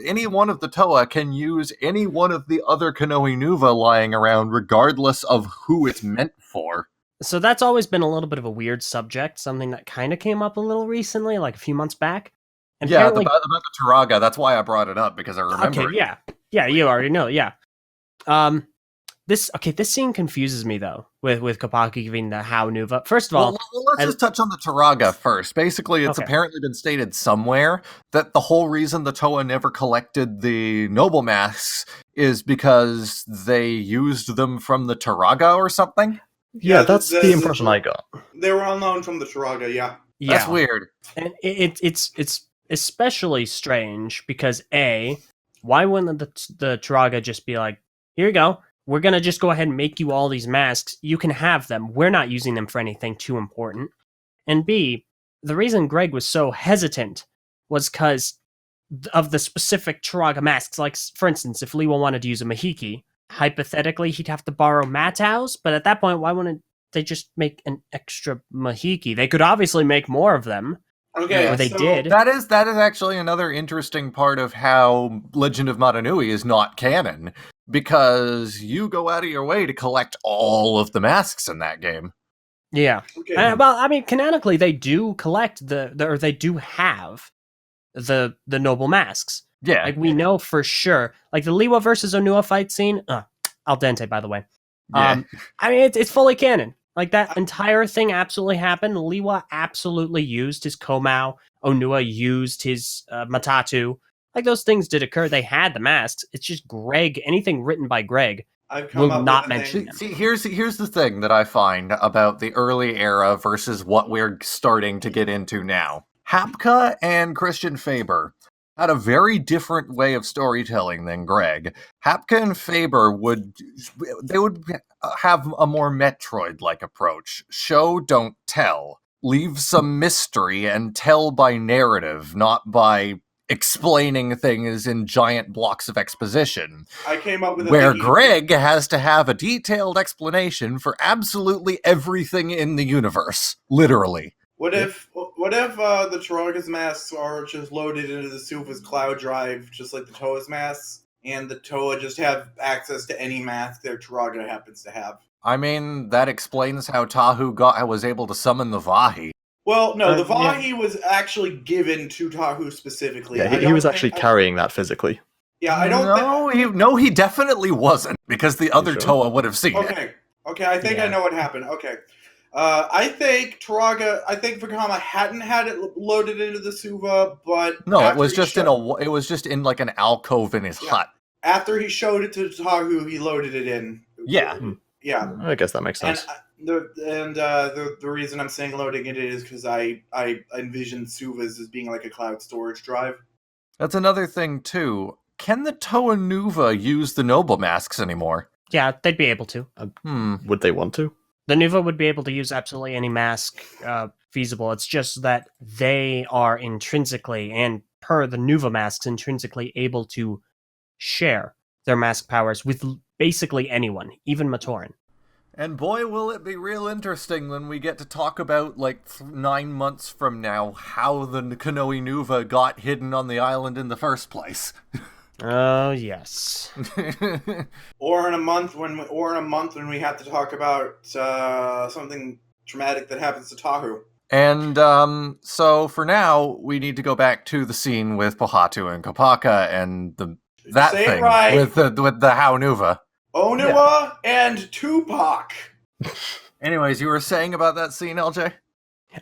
[SPEAKER 3] any one of the Toa can use any one of the other canonicity lying around, regardless of who it's meant for.
[SPEAKER 6] So that's always been a little bit of a weird subject, something that kind of came up a little recently, like a few months back. And
[SPEAKER 3] Yeah,
[SPEAKER 6] apparently-
[SPEAKER 3] about the Turaga. That's why I brought it up, because I remember
[SPEAKER 6] Okay,
[SPEAKER 3] it.
[SPEAKER 6] yeah, you already know, yeah. This scene confuses me though, with Kopaka giving the Haunuva. First of all,
[SPEAKER 3] Well, let's just touch on the Turaga first. Basically, it's
[SPEAKER 6] Okay.
[SPEAKER 3] apparently been stated somewhere that the whole reason the Toa never collected the noble masks is because they used them from the Turaga or something.
[SPEAKER 1] Yeah, that's the impression I got.
[SPEAKER 5] They were on loan from the Turaga, yeah.
[SPEAKER 6] yeah,
[SPEAKER 3] That's weird.
[SPEAKER 6] and it's especially strange because why wouldn't the Turaga just be like, here you go, we're gonna just go ahead and make you all these masks, you can have them, we're not using them for anything too important. And B, the reason Greg was so hesitant was because of the specific Turaga masks. Like, for instance, if Liwa wanted to use a Mahiki, hypothetically he'd have to borrow Matau's, but at that point, why wouldn't they just make an extra Mahiki? They could obviously make more of them.
[SPEAKER 5] Okay,
[SPEAKER 6] Or they
[SPEAKER 5] so
[SPEAKER 6] did.
[SPEAKER 3] That is actually another interesting part of how Legend of Matanui is not canon, because you go out of your way to collect all of the masks in that game.
[SPEAKER 6] Yeah.
[SPEAKER 5] Okay.
[SPEAKER 6] Well, I mean, canonically, they do collect or they do have the noble masks.
[SPEAKER 3] Yeah,
[SPEAKER 6] Like, we know for sure. Like, the Liwa versus Onua fight scene, al dente, by the way.
[SPEAKER 3] yeah.
[SPEAKER 6] I mean, it's fully canon. Like, that entire thing absolutely happened. Liwa absolutely used his Komau. Onua used his Matatu. Like, those things did occur. They had the masks. It's just Greg, anything written by Greg,
[SPEAKER 5] I've come
[SPEAKER 6] will
[SPEAKER 5] up
[SPEAKER 6] not
[SPEAKER 5] with a
[SPEAKER 6] mention
[SPEAKER 5] thing.
[SPEAKER 3] See, here's the thing that I find about the early era versus what we're starting to get into now. Hapka and Christian Faber had a very different way of storytelling than Greg. Hapka and Faber would have a more Metroid-like approach. Show, don't tell. leave some mystery and tell by narrative, not by explaining things in giant blocks of exposition.
[SPEAKER 5] I came up with
[SPEAKER 3] where Greg has to have a detailed explanation for absolutely everything in the universe, literally.
[SPEAKER 5] What if the Turaga's masks are just loaded into the Suva's cloud drive, just like the Toa's masks, and the Toa just have access to any mask their Turaga happens to have?
[SPEAKER 3] I mean, that explains how Tahu was able to summon the Vahi.
[SPEAKER 5] Well, no, the Vahi was actually given to Tahu specifically.
[SPEAKER 1] Yeah, he was actually carrying that physically.
[SPEAKER 5] Yeah, I don't.
[SPEAKER 3] No, he definitely wasn't, because the other Toa would have seen it.
[SPEAKER 5] Okay, I think I know what happened. Okay. I think Vakama hadn't had it loaded into the Suva, but
[SPEAKER 3] no, it was just in like an alcove in his hut.
[SPEAKER 5] After he showed it to Tahu, he loaded it in.
[SPEAKER 3] Yeah.
[SPEAKER 5] Yeah.
[SPEAKER 1] I guess that makes sense.
[SPEAKER 5] The reason I'm saying loading it is because I envision Suvas as being like a cloud storage drive.
[SPEAKER 3] That's another thing too. Can the TuragaNuva use the noble masks anymore?
[SPEAKER 6] Yeah, they'd be able to.
[SPEAKER 1] Would they want to?
[SPEAKER 6] The Nuva would be able to use absolutely any mask feasible. It's just that they are intrinsically, and per the Nuva masks, intrinsically able to share their mask powers with basically anyone, even Matoran.
[SPEAKER 3] And boy, will it be real interesting when we get to talk about, 9 months from now, how the canonicity got hidden on the island in the first place.
[SPEAKER 6] Oh, yes.
[SPEAKER 5] Or in a month when we have to talk about something traumatic that happens to Tahu.
[SPEAKER 3] And so for now, we need to go back to the scene with Pohatu and Kopaka and that thing with the Haunuva.
[SPEAKER 5] Onua and Tupac.
[SPEAKER 3] Anyways, you were saying about that scene, LJ?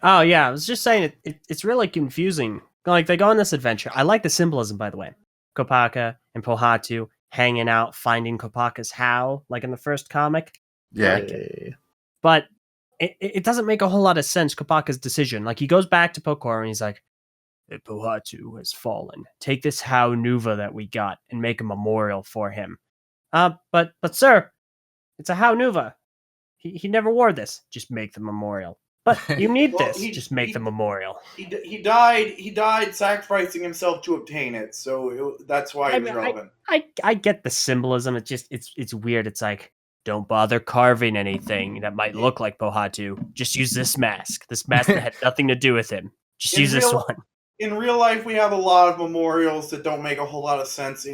[SPEAKER 6] Oh, yeah, I was just saying it's really confusing. Like, they go on this adventure. I like the symbolism, by the way. Kopaka and Pohatu hanging out, finding Kopaka's How, like in the first comic.
[SPEAKER 3] Yeah.
[SPEAKER 6] But it doesn't make a whole lot of sense, Kopaka's decision. Like, he goes back to Pokora and he's like, Pohatu has fallen. Take this Haunuva that we got and make a memorial for him. But sir, it's a Haunuva. He never wore this. Just make the memorial. But you need this. Just make the memorial.
[SPEAKER 5] He died sacrificing himself to obtain it. So that's why it was relevant.
[SPEAKER 6] I get the symbolism. It's weird. It's like, don't bother carving anything that might look like Pohatu. Just use this mask. This mask that had nothing to do with him. Just use this one.
[SPEAKER 5] In real life, we have a lot of memorials that don't make a whole lot of sense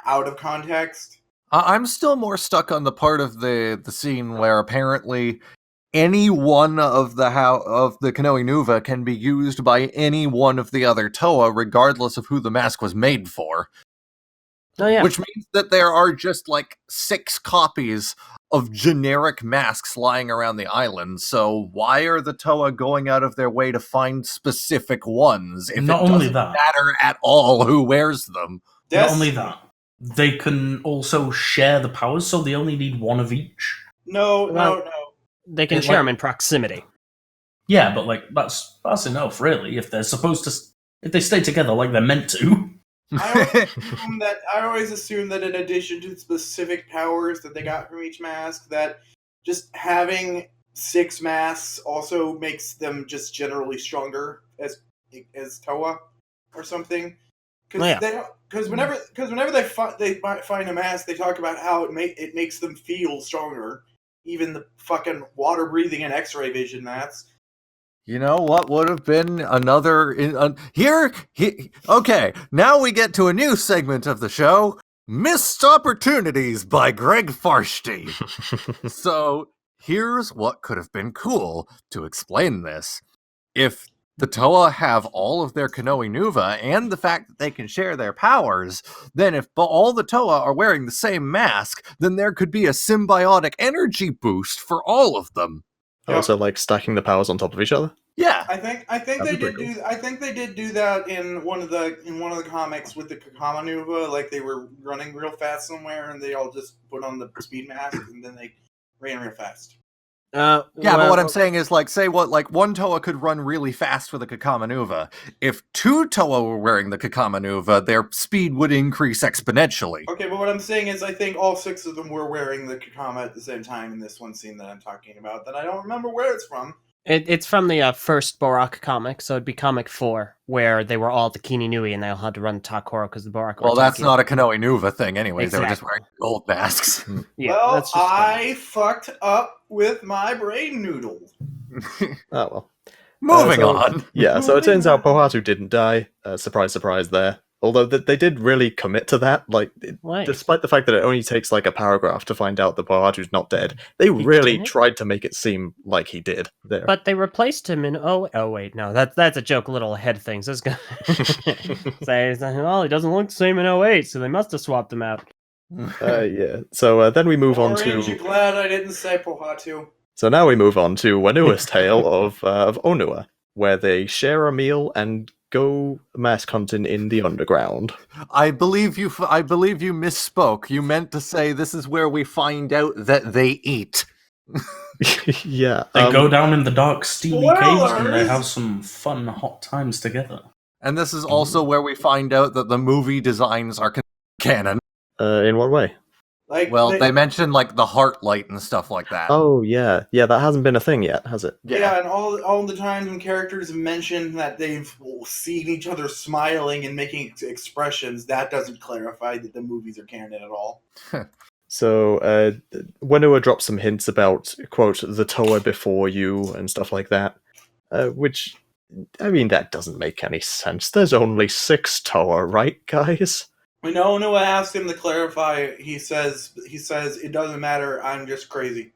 [SPEAKER 5] out of context.
[SPEAKER 3] I'm still more stuck on the part of the scene where apparently any one of the canonicity can be used by any one of the other Toa, regardless of who the mask was made for.
[SPEAKER 6] Oh, yeah.
[SPEAKER 3] Which means that there are just 6 copies of generic masks lying around the island. So why are the Toa going out of their way to find specific ones if
[SPEAKER 4] Not
[SPEAKER 3] it
[SPEAKER 4] only
[SPEAKER 3] doesn't
[SPEAKER 4] that.
[SPEAKER 3] matter at all who wears them?
[SPEAKER 4] Not only that, they can also share the powers, so they only need one of each.
[SPEAKER 5] No.
[SPEAKER 6] They can share them in proximity.
[SPEAKER 4] Yeah, but that's enough, really. If they stay together like they're meant to.
[SPEAKER 5] I always assume that in addition to specific powers that they got from each mask, that just having 6 masks also makes them just generally stronger as Toa or something. Because whenever they find a mask, they talk about how it makes them feel stronger. Even the fucking water breathing and X-ray vision masks.
[SPEAKER 3] You know what would have been another... Okay, now we get to a new segment of the show, Missed Opportunities by Greg Farshty. So, here's what could have been cool to explain this. If the Toa have all of their canonicity and the fact that they can share their powers, then if all the Toa are wearing the same mask, then there could be a symbiotic energy boost for all of them.
[SPEAKER 1] Also, stacking the powers on top of each other.
[SPEAKER 3] Yeah,
[SPEAKER 5] I think they did do that in one of the comics with the canonicity. Like they were running real fast somewhere, and they all just put on the speed mask, and then they ran real fast.
[SPEAKER 3] But what I'm saying is, one Toa could run really fast with a canonicity. If 2 Toa were wearing the canonicity, their speed would increase exponentially.
[SPEAKER 5] Okay, but what I'm saying is I think all 6 of them were wearing the Kakama at the same time in this one scene that I'm talking about, that I don't remember where it's from.
[SPEAKER 6] It's from the first Borak comic, so it'd be comic 4, where they were all the Kini Nui and they all had to run Takoro because the Borak were
[SPEAKER 3] Well, that's
[SPEAKER 6] attacking.
[SPEAKER 3] not a canonicity thing anyways. They were just
[SPEAKER 6] Exactly.
[SPEAKER 3] wearing gold masks.
[SPEAKER 6] Yeah,
[SPEAKER 5] well,
[SPEAKER 6] that's just
[SPEAKER 5] I fucked up with my brain noodle.
[SPEAKER 1] Oh well.
[SPEAKER 3] Moving
[SPEAKER 1] so-
[SPEAKER 3] on.
[SPEAKER 1] Yeah, so it turns out Pohatu didn't die. Surprise, surprise there. Although they did really commit to that, like,
[SPEAKER 6] Wait.
[SPEAKER 1] despite the fact that it only takes like a paragraph to find out that Pohatu's not dead, they really
[SPEAKER 6] didn't?
[SPEAKER 1] tried to make it seem like he did there.
[SPEAKER 6] But they replaced him in wait, no, that's a joke, little head thing. So it's gonna say, well, he doesn't look the same in 08, so they must have swapped him out.
[SPEAKER 1] Yeah. So then we move on
[SPEAKER 5] Orange, you
[SPEAKER 1] to.
[SPEAKER 5] glad I didn't say Pohatu?
[SPEAKER 1] So now we move on to Wanua's tale of Onua, where they share a meal and go mask hunting in the underground.
[SPEAKER 3] I believe you misspoke. You meant to say this is where we find out that they eat.
[SPEAKER 1] Yeah.
[SPEAKER 4] They go down in the dark, steamy caves and they
[SPEAKER 5] Spoilers!
[SPEAKER 4] have some fun, hot times together.
[SPEAKER 3] And this is also where we find out that the movie designs are canon.
[SPEAKER 1] In what way?
[SPEAKER 5] Like,
[SPEAKER 3] Well, they mention like the heart light and stuff like that.
[SPEAKER 1] Oh yeah, that hasn't been a thing yet, has it?
[SPEAKER 5] yeah, and all the times when characters have mentioned that they've seen each other smiling and making expressions, that doesn't clarify that the movies are canon at all.
[SPEAKER 1] So Wenua drops some hints about, quote, the Toa before you and stuff like that, which, I mean, that doesn't make any sense. There's only 6 Toa, right, guys?
[SPEAKER 5] When Noah asked him to clarify, he says it doesn't matter. I'm just crazy.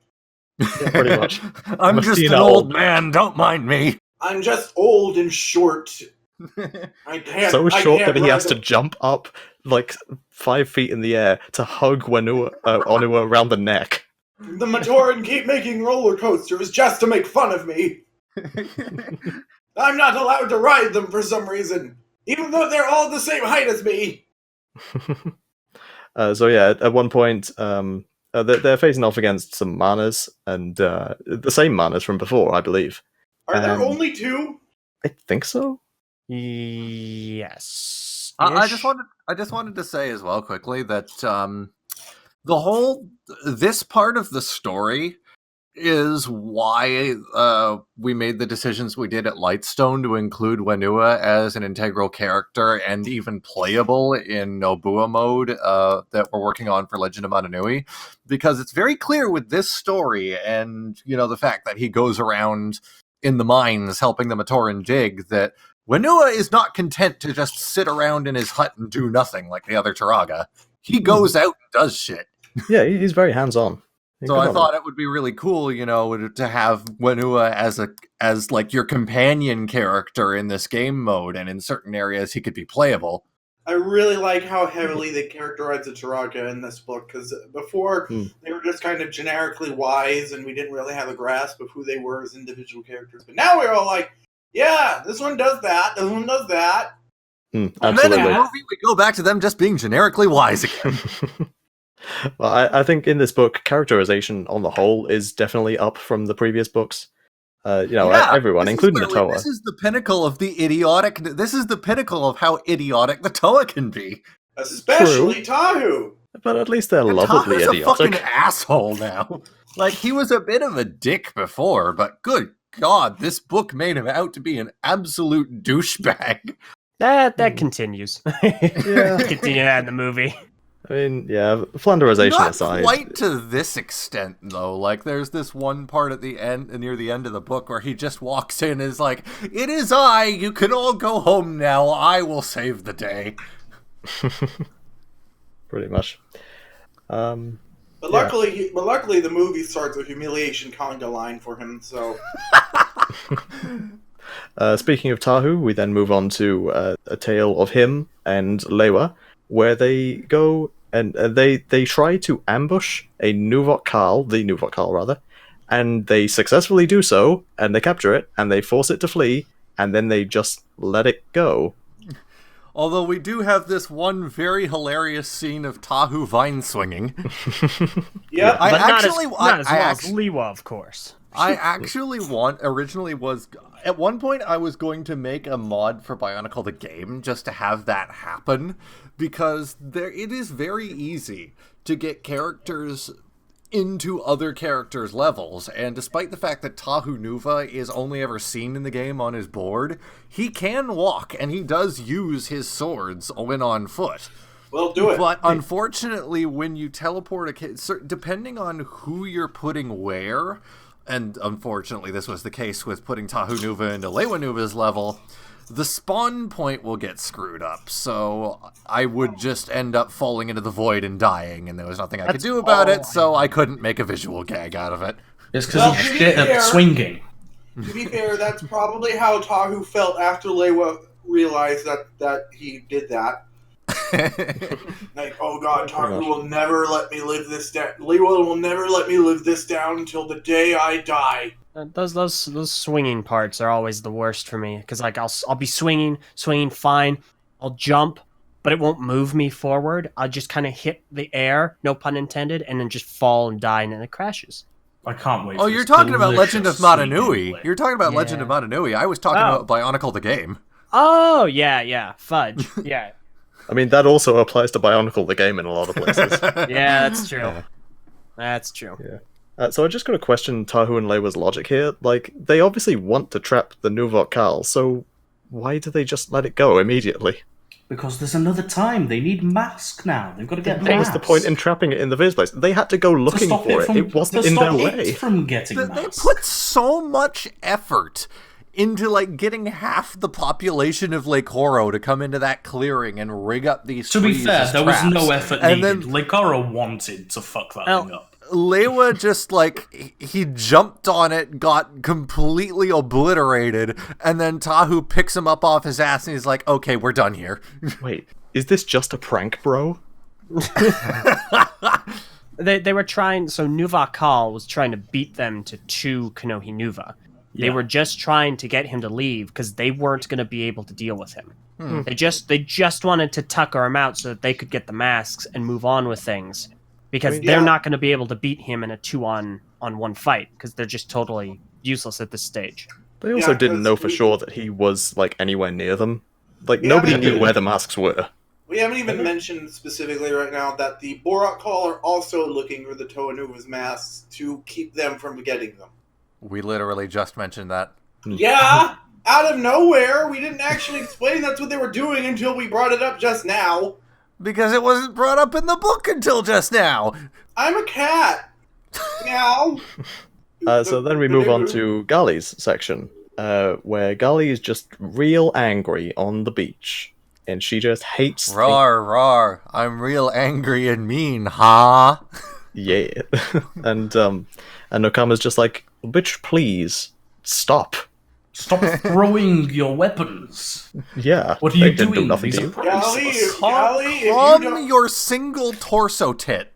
[SPEAKER 1] Yeah, pretty much.
[SPEAKER 3] I'm
[SPEAKER 1] Must
[SPEAKER 3] just
[SPEAKER 1] be
[SPEAKER 3] an
[SPEAKER 1] an
[SPEAKER 3] old
[SPEAKER 1] old
[SPEAKER 3] man. Don't mind me.
[SPEAKER 5] I'm just old and short. I can't.
[SPEAKER 1] So
[SPEAKER 5] I
[SPEAKER 1] short
[SPEAKER 5] can't
[SPEAKER 1] that he
[SPEAKER 5] ride
[SPEAKER 1] has to jump up like 5 feet in the air to hug Onua around the neck.
[SPEAKER 5] The Matoran keep making roller coasters just to make fun of me. I'm not allowed to ride them for some reason, even though they're all the same height as me.
[SPEAKER 1] So yeah, at one point, they're facing off against some manas, and the same manas from before, I believe.
[SPEAKER 5] Are there only 2?
[SPEAKER 1] I think so.
[SPEAKER 6] Yes.
[SPEAKER 3] I just wanted to say as well quickly that this part of the story is why we made the decisions we did at Lightstone to include Wenua as an integral character and even playable in Nobua mode that we're working on for Legend of Mananui, because it's very clear with this story and, you know, the fact that he goes around in the mines helping the Matoran dig, that Wenua is not content to just sit around in his hut and do nothing like the other Turaga. He goes out and does shit.
[SPEAKER 1] Yeah, he's very hands-on.
[SPEAKER 3] So I thought it would be really cool, you know, to have Wenua as like your companion character in this game mode, and in certain areas he could be playable.
[SPEAKER 5] I really like how heavily they characterize the Turaga in this book, because before they were just kind of generically wise and we didn't really have a grasp of who they were as individual characters. But now we're all like, yeah, this one does that, this one does that.
[SPEAKER 3] And then in
[SPEAKER 1] Absolutely.
[SPEAKER 3] the movie we go back to them just being generically wise again.
[SPEAKER 1] Well, I think in this book, characterization on the whole is definitely up from the previous books. Everyone,
[SPEAKER 3] this is
[SPEAKER 1] including the
[SPEAKER 3] literally-
[SPEAKER 1] Toa.
[SPEAKER 3] This is the pinnacle of the idiotic. This is the pinnacle of how idiotic the Toa can be.
[SPEAKER 5] Especially Tahu.
[SPEAKER 1] But at least they're
[SPEAKER 3] And
[SPEAKER 1] lovably
[SPEAKER 3] Tahu's a fucking
[SPEAKER 1] idiotic.
[SPEAKER 3] asshole now. Like, he was a bit of a dick before, but good God, this book made him out to be an absolute douchebag.
[SPEAKER 6] That continues.
[SPEAKER 1] Yeah.
[SPEAKER 6] Continue that in the movie.
[SPEAKER 1] I mean, yeah, flanderization
[SPEAKER 3] Not
[SPEAKER 1] aside.
[SPEAKER 3] quite to this extent, though. Like, there's this one part at the end, near the end of the book, where he just walks in and is like, "It is I. You can all go home now. I will save the day."
[SPEAKER 1] Pretty much.
[SPEAKER 5] But luckily, the movie starts with humiliation conga line for him. So
[SPEAKER 1] Speaking of Tahu, we then move on to a tale of him and Lewa, where they go and they try to ambush a Nuvok Carl rather, and they successfully do so, and they capture it, and they force it to flee, and then they just let it go.
[SPEAKER 3] Although we do have this one very hilarious scene of Tahu vine swinging.
[SPEAKER 5] yeah,
[SPEAKER 3] I
[SPEAKER 6] But
[SPEAKER 3] actually,
[SPEAKER 6] not as
[SPEAKER 3] I
[SPEAKER 6] well
[SPEAKER 3] act-
[SPEAKER 6] as Lewa, of course.
[SPEAKER 3] I actually originally was, at one point I was going to make a mod for Bionicle the game just to have that happen, because it is very easy to get characters into other characters' levels, and despite the fact that TuragaNuva is only ever seen in the game on his board, he can walk, and he does use his swords when on foot.
[SPEAKER 5] Well, do it.
[SPEAKER 3] But unfortunately, when you teleport a kid, depending on who you're putting where, and unfortunately this was the case with putting TuragaNuva into Leywanuva's level, the spawn point will get screwed up, so I would just end up falling into the void and dying, and there was nothing I could do about it, so I couldn't make a visual gag out of it.
[SPEAKER 4] It's because he's shit at swinging.
[SPEAKER 5] To be fair, that's probably how Tahu felt after Lewa realized that he did that. Like, oh god, Tahu will never let me live this down. Lewa will never let me live this down until the day I die.
[SPEAKER 6] Those swinging parts are always the worst for me, because like I'll be swinging fine, I'll jump, but it won't move me forward. I'll just kind of hit the air, no pun intended, and then just fall and die, and then it crashes.
[SPEAKER 4] I can't wait.
[SPEAKER 3] Oh, you're talking about Legend of Matanui. You're talking about Legend of Matanui. I was talking about Bionicle the game.
[SPEAKER 6] Oh yeah, fudge, yeah.
[SPEAKER 1] I mean, that also applies to Bionicle the game in a lot of places.
[SPEAKER 6] Yeah, that's true. That's true.
[SPEAKER 1] Yeah. So I just got to question Tahu and Lewa's logic here. Like, they obviously want to trap the Nuvok Khal, so why do they just let it go immediately?
[SPEAKER 4] Because there's another time. They need mask now. They've got to get
[SPEAKER 1] What
[SPEAKER 4] masks.
[SPEAKER 1] was the point in trapping it in the first place? They had to go looking for it. It wasn't in their way.
[SPEAKER 4] From getting
[SPEAKER 3] They
[SPEAKER 4] masks.
[SPEAKER 3] put so much effort into, like, getting half the population of Lake Horo to come into that clearing and rig up these
[SPEAKER 4] To be
[SPEAKER 3] trees
[SPEAKER 4] fair,
[SPEAKER 3] as
[SPEAKER 4] there was
[SPEAKER 3] traps.
[SPEAKER 4] no effort
[SPEAKER 3] And
[SPEAKER 4] needed.
[SPEAKER 3] then
[SPEAKER 4] Lekara wanted to fuck that thing up.
[SPEAKER 3] Lewa just, like, he jumped on it, got completely obliterated, and then Tahu picks him up off his ass and he's like, okay, we're done here.
[SPEAKER 1] Wait, is this just a prank, bro?
[SPEAKER 6] They were trying, so Nuvok Khal was trying to beat them to 2 canonicity. They were just trying to get him to leave because they weren't going to be able to deal with him. They just wanted to tucker him out so that they could get the masks and move on with things. Because they're not going to be able to beat him in a 2-on-1 fight, because they're just totally useless at this stage.
[SPEAKER 1] They also didn't know for sure that he was, like, anywhere near them. Like, nobody knew where the masks were.
[SPEAKER 5] We haven't even mentioned specifically right now that the Borak Khal are also looking for the TuragaNuva's masks to keep them from getting them.
[SPEAKER 3] We literally just mentioned that.
[SPEAKER 5] Yeah! Out of nowhere! We didn't actually explain that's what they were doing until we brought it up just now.
[SPEAKER 3] Because it wasn't brought up in the book until just now.
[SPEAKER 5] I'm a cat! Meow!
[SPEAKER 1] So then we move on to Gali's section, where Gali is just real angry on the beach. And she just hates...
[SPEAKER 3] Roar, roar. I'm real angry and mean, huh?
[SPEAKER 1] Yeah. And Okama's just like, bitch, please, stop.
[SPEAKER 4] Stop throwing your weapons.
[SPEAKER 1] Yeah.
[SPEAKER 4] What are you
[SPEAKER 1] didn't do
[SPEAKER 4] doing?
[SPEAKER 1] nothing
[SPEAKER 4] These
[SPEAKER 1] to
[SPEAKER 4] are
[SPEAKER 1] you.
[SPEAKER 4] priceless.
[SPEAKER 5] Gali, if you
[SPEAKER 3] Calm
[SPEAKER 5] don't...
[SPEAKER 3] your single torso tit.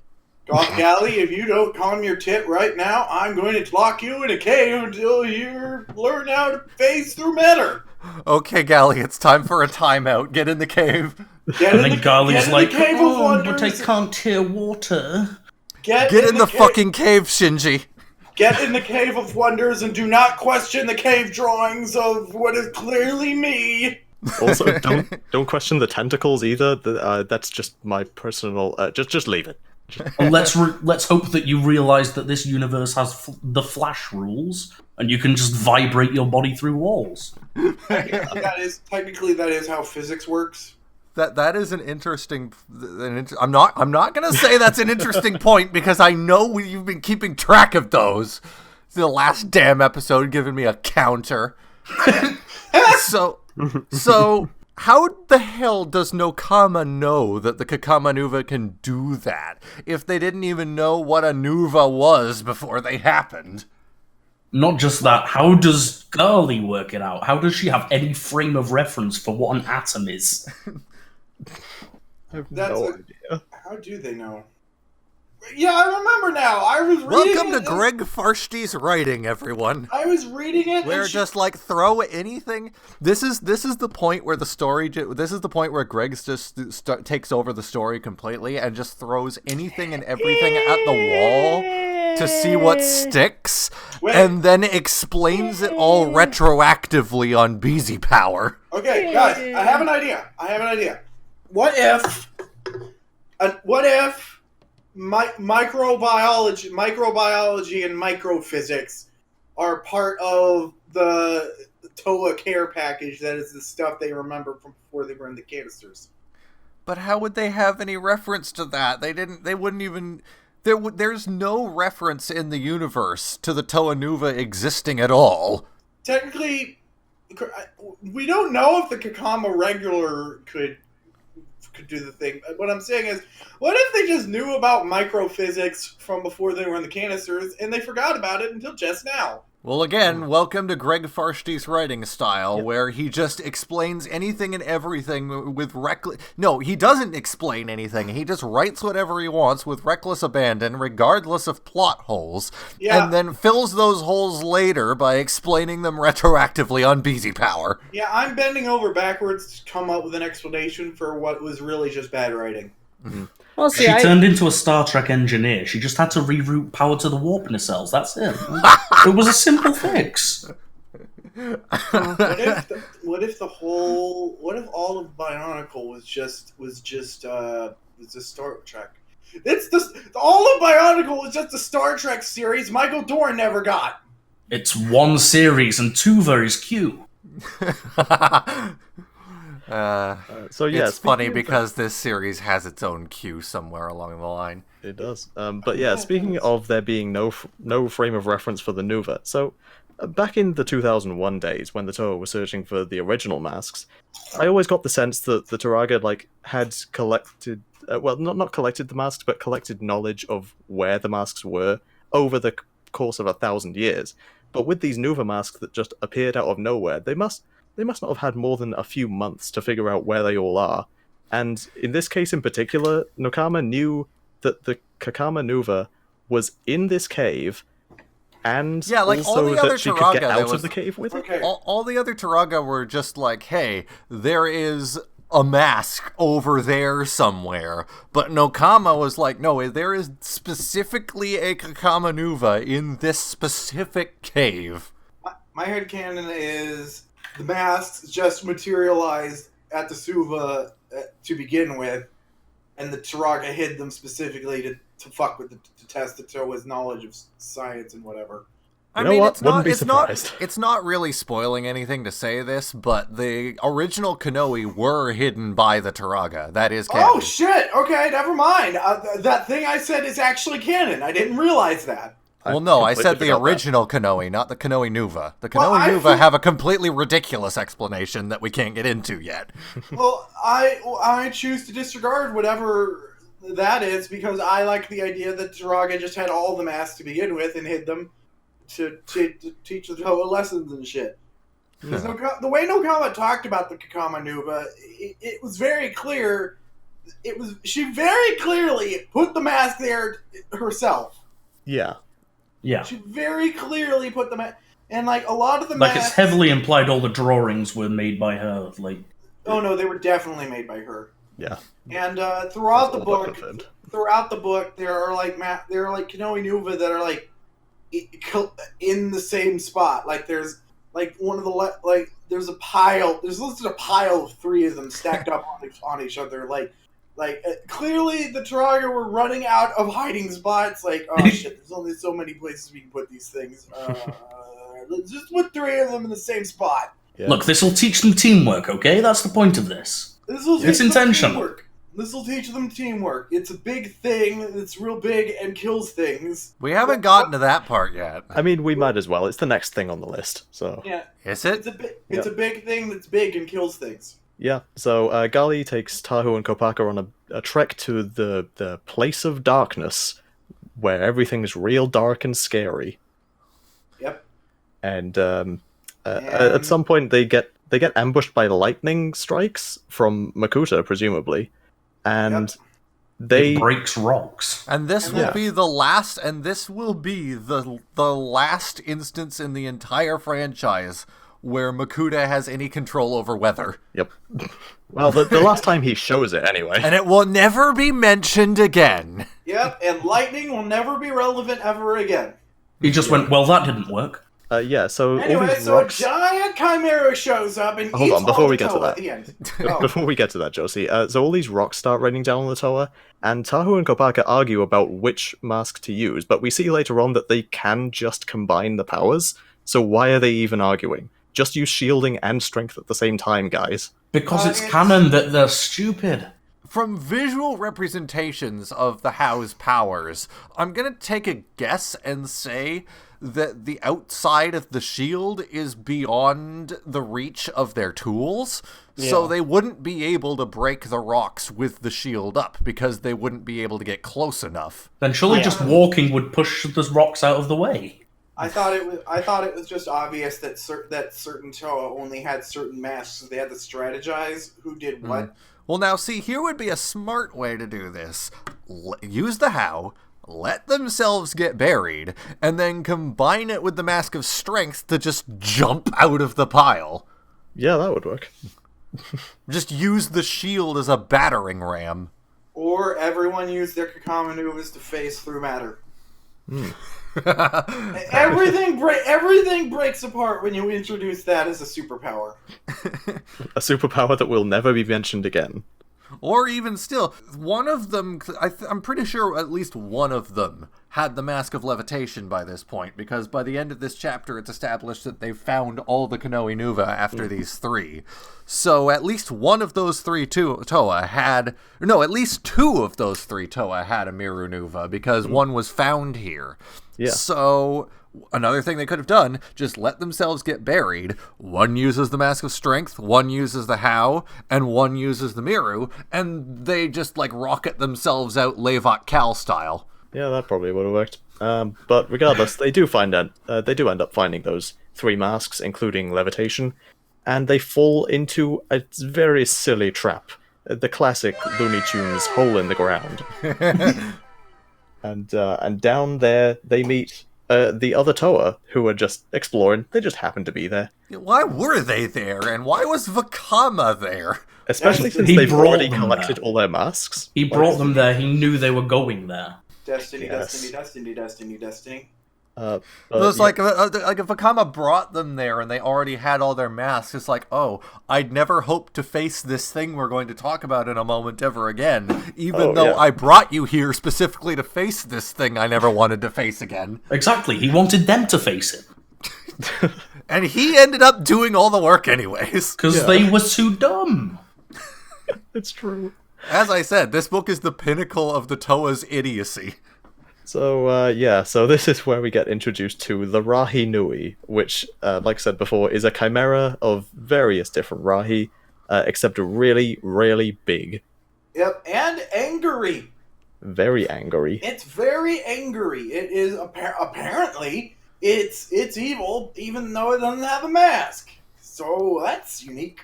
[SPEAKER 5] Gali, if you don't calm your tit right now, I'm going to lock you in a cave until you learn how to phase through matter.
[SPEAKER 3] Okay, Gali, it's time for a timeout. Get in the cave.
[SPEAKER 5] Get
[SPEAKER 4] And then Gali's like,
[SPEAKER 5] Cave of
[SPEAKER 4] oh, but I
[SPEAKER 5] Wonders.
[SPEAKER 4] can't hear water.
[SPEAKER 5] Get
[SPEAKER 3] in the
[SPEAKER 5] cave.
[SPEAKER 3] fucking cave, Shinji.
[SPEAKER 5] Get in the Cave of Wonders and do not question the cave drawings of what is clearly me.
[SPEAKER 1] Also, don't question the tentacles either. That's just my personal... just leave it.
[SPEAKER 4] And let's hope that you realize that this universe has the Flash rules, and you can just vibrate your body through walls.
[SPEAKER 5] Technically, that is how physics works.
[SPEAKER 3] That is an interesting. I'm not gonna say that's an interesting point because I know you've been keeping track of those. The last damn episode giving me a counter. So how the hell does Nokama know that the TuragaNuva can do that if they didn't even know what a Nuva was before they happened?
[SPEAKER 4] Not just that, how does Gali work it out? How does she have any frame of reference for what an atom is?
[SPEAKER 1] I have
[SPEAKER 5] That's
[SPEAKER 1] no
[SPEAKER 5] a-
[SPEAKER 1] idea.
[SPEAKER 5] How do they know? Yeah, I remember now. I was reading
[SPEAKER 3] Welcome
[SPEAKER 5] it.
[SPEAKER 3] to Greg Farshti's writing, everyone.
[SPEAKER 5] I was reading it.
[SPEAKER 3] Where
[SPEAKER 5] and
[SPEAKER 3] just like throw anything. This is the point where the story. This is the point where Greg just takes over the story completely and just throws anything and everything at the wall to see what sticks,
[SPEAKER 5] Wait.
[SPEAKER 3] and then explains it all retroactively on Beezy Power.
[SPEAKER 5] Okay, guys, I have an idea. What if microbiology and microphysics are part of the TOA care package. That is the stuff they remember from before they were in the canisters.
[SPEAKER 3] But how would they have any reference to that? They wouldn't even... There's no reference in the universe to the TuragaNuva existing at all.
[SPEAKER 5] Technically, we don't know if the Kakama regular could do the thing. What I'm saying is, what if they just knew about microphysics from before they were in the canisters, and they forgot about it until just now?
[SPEAKER 3] Well, again, welcome to Greg Farshti's writing style, where he just explains anything and everything with reckless... No, he doesn't explain anything. He just writes whatever he wants with reckless abandon, regardless of plot holes, and then fills those holes later by explaining them retroactively on Beezy Power.
[SPEAKER 5] Yeah, I'm bending over backwards to come up with an explanation for what was really just bad writing.
[SPEAKER 3] Mm-hmm.
[SPEAKER 6] Well, see,
[SPEAKER 4] She turned into a Star Trek engineer. She just had to reroute power to the warp nacelles. That's it. It was a simple fix.
[SPEAKER 5] What if all of Bionicle was just Star Trek? All of Bionicle was just a Star Trek series Michael Dorn never got.
[SPEAKER 4] It's one series and Tuva is Q.
[SPEAKER 1] So yeah,
[SPEAKER 3] it's funny because this series has its own cue somewhere along the line.
[SPEAKER 1] It does. But yeah, speaking of there being no frame of reference for the Nuva, so back in the 2001 days when the Toa was searching for the original masks, I always got the sense that the Turaga had collected, not collected the masks, but collected knowledge of where the masks were over the course of 1,000 years. But with these Nuva masks that just appeared out of nowhere, they must not have had more than a few months to figure out where they all are. And in this case in particular, Nokama knew that the Canonicity was in this cave, and also that she could get out of the cave with it.
[SPEAKER 3] All the other Turaga were just like, hey, there is a mask over there somewhere. But Nokama was like, no, there is specifically a Canonicity in this specific cave.
[SPEAKER 5] My headcanon is the masks just materialized at the Suva to begin with, and the Turaga hid them specifically to fuck with to test the Toa's knowledge of science and whatever.
[SPEAKER 3] I mean, it's not really spoiling anything to say this, but the original Kanoi were hidden by the Turaga. That is canon.
[SPEAKER 5] Oh shit! Okay, never mind. That thing I said is actually canon. I didn't realize that.
[SPEAKER 3] Well, no, I said the original Kanoi, not the Canonicity. The Canonicity have a completely ridiculous explanation that we can't get into yet.
[SPEAKER 5] Well, I choose to disregard whatever that is because I like the idea that Turaga just had all the masks to begin with and hid them to teach the Toa lessons and shit. Because the way Nokama talked about the Canonicity, it was very clear. She very clearly put the mask there herself.
[SPEAKER 1] Yeah.
[SPEAKER 4] Yeah.
[SPEAKER 5] She very clearly put them at, and like a lot of the masks,
[SPEAKER 4] it's heavily implied all the drawings were made by her.
[SPEAKER 5] Oh no, they were definitely made by her.
[SPEAKER 1] Yeah.
[SPEAKER 5] And throughout the book, there are Canonicity that are like in the same spot. Like there's like one of the there's a pile. There's listed a pile of 3 of them stacked up on each other. Clearly the Turaga were running out of hiding spots. Like, oh shit, there's only so many places we can put these things. Let's just put 3 of them in the same spot.
[SPEAKER 1] Yeah.
[SPEAKER 4] Look, this will teach them teamwork, okay? That's the point of this. It's intentional.
[SPEAKER 5] This will teach them teamwork. It's a big thing. It's real big and kills things.
[SPEAKER 3] We haven't gotten to that part yet.
[SPEAKER 1] I mean, we might as well. It's the next thing on the list. So
[SPEAKER 5] yeah,
[SPEAKER 3] is it?
[SPEAKER 5] It's a big thing that's big and kills things.
[SPEAKER 1] Yeah, so Gali takes Tahu and Kopaka on a trek to the place of darkness, where everything is real dark and scary.
[SPEAKER 5] Yep.
[SPEAKER 1] And at some point they get ambushed by lightning strikes from Makuta, presumably, and
[SPEAKER 4] it breaks rocks.
[SPEAKER 3] And this will be the last, and this will be the last instance in the entire franchise where Makuta has any control over weather.
[SPEAKER 1] Yep. Well, the last time he shows it, anyway.
[SPEAKER 3] And it will never be mentioned again.
[SPEAKER 5] Yep, and lightning will never be relevant ever again.
[SPEAKER 4] He just went, well, that didn't work.
[SPEAKER 1] Yeah, so all
[SPEAKER 5] Anyway,
[SPEAKER 1] these
[SPEAKER 5] so
[SPEAKER 1] rocks...
[SPEAKER 5] a giant chimera shows up and
[SPEAKER 1] Hold
[SPEAKER 5] eats
[SPEAKER 1] on, before
[SPEAKER 5] all
[SPEAKER 1] we
[SPEAKER 5] the
[SPEAKER 1] get to
[SPEAKER 5] Toa
[SPEAKER 1] that.
[SPEAKER 5] at the end. Oh.
[SPEAKER 1] Before we get to that, Josie, so all these rocks start raining down on the Toa, and Tahu and Kopaka argue about which mask to use, but we see later on that they can just combine the powers, so why are they even arguing? Just use shielding and strength at the same time, guys.
[SPEAKER 4] Because it's canon that they're stupid.
[SPEAKER 3] From visual representations of the How's powers, I'm gonna take a guess and say that the outside of the shield is beyond the reach of their tools, so they wouldn't be able to break the rocks with the shield up, because they wouldn't be able to get close enough.
[SPEAKER 4] Then surely just walking would push the rocks out of the way.
[SPEAKER 5] I thought it was just obvious that certain Toa only had certain masks, so they had to strategize who did what.
[SPEAKER 3] Well, now, see, here would be a smart way to do this. Use the How, let themselves get buried, and then combine it with the Mask of Strength to just jump out of the pile.
[SPEAKER 1] Yeah, that would work.
[SPEAKER 3] Just use the shield as a battering ram.
[SPEAKER 5] Or everyone used their canonicity to phase through matter. Everything breaks apart when you introduce that as a superpower.
[SPEAKER 1] A superpower that will never be mentioned again.
[SPEAKER 3] Or even still, one of them, I'm pretty sure at least one of them had the Mask of Levitation by this point, because by the end of this chapter it's established that they've found all the canonicity after these three. So at least one of those three Toa had, no, at least two of those three Toa had a Miru-Nuva, because one was found here.
[SPEAKER 1] Yeah.
[SPEAKER 3] So another thing they could have done, just let themselves get buried. One uses the Mask of Strength, one uses the How, and one uses the Miru, and they just, like, rocket themselves out Levok Cal style.
[SPEAKER 1] Yeah, that probably would have worked. But regardless, they do end up finding those three masks, including levitation, and they fall into a very silly trap. The classic Looney Tunes hole in the ground. And down there, they meet the other Toa, who are just exploring. They just happen to be there.
[SPEAKER 3] Why were they there, and why was Vakama there?
[SPEAKER 1] Especially since
[SPEAKER 4] He
[SPEAKER 1] they've
[SPEAKER 4] brought
[SPEAKER 1] already
[SPEAKER 4] them
[SPEAKER 1] collected
[SPEAKER 4] there.
[SPEAKER 1] all their masks.
[SPEAKER 4] He brought them there, he knew they were going there.
[SPEAKER 5] Destiny,
[SPEAKER 1] Yes.
[SPEAKER 5] Destiny.
[SPEAKER 3] It was like if Vakama brought them there and they already had all their masks. It's like, oh, I'd never hope to face this thing we're going to talk about in a moment ever again, even though I brought you here specifically to face this thing I never wanted to face again.
[SPEAKER 4] Exactly, he wanted them to face it.
[SPEAKER 3] And he ended up doing all the work anyways.
[SPEAKER 4] Because they were too dumb.
[SPEAKER 1] It's true.
[SPEAKER 3] As I said, this book is the pinnacle of the Toa's idiocy.
[SPEAKER 1] So, so this is where we get introduced to the Rahi Nui, which, like I said before, is a chimera of various different Rahi, except really, really big.
[SPEAKER 5] Yep, and angry.
[SPEAKER 1] Very angry.
[SPEAKER 5] It's very angry. It is apparently it's evil, even though it doesn't have a mask. So that's unique.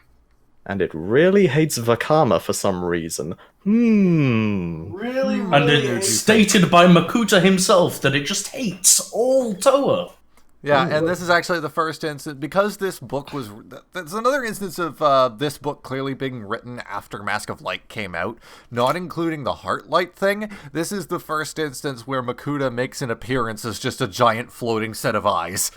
[SPEAKER 1] And it really hates Vakama for some reason.
[SPEAKER 5] Really,
[SPEAKER 4] And
[SPEAKER 5] really.
[SPEAKER 4] it's stated by Makuta himself that it just hates all Toa.
[SPEAKER 3] Yeah, and this is actually the first instance, because this book was... That's another instance of this book clearly being written after Mask of Light came out, not including the Heartlight thing. This is the first instance where Makuta makes an appearance as just a giant floating set of eyes.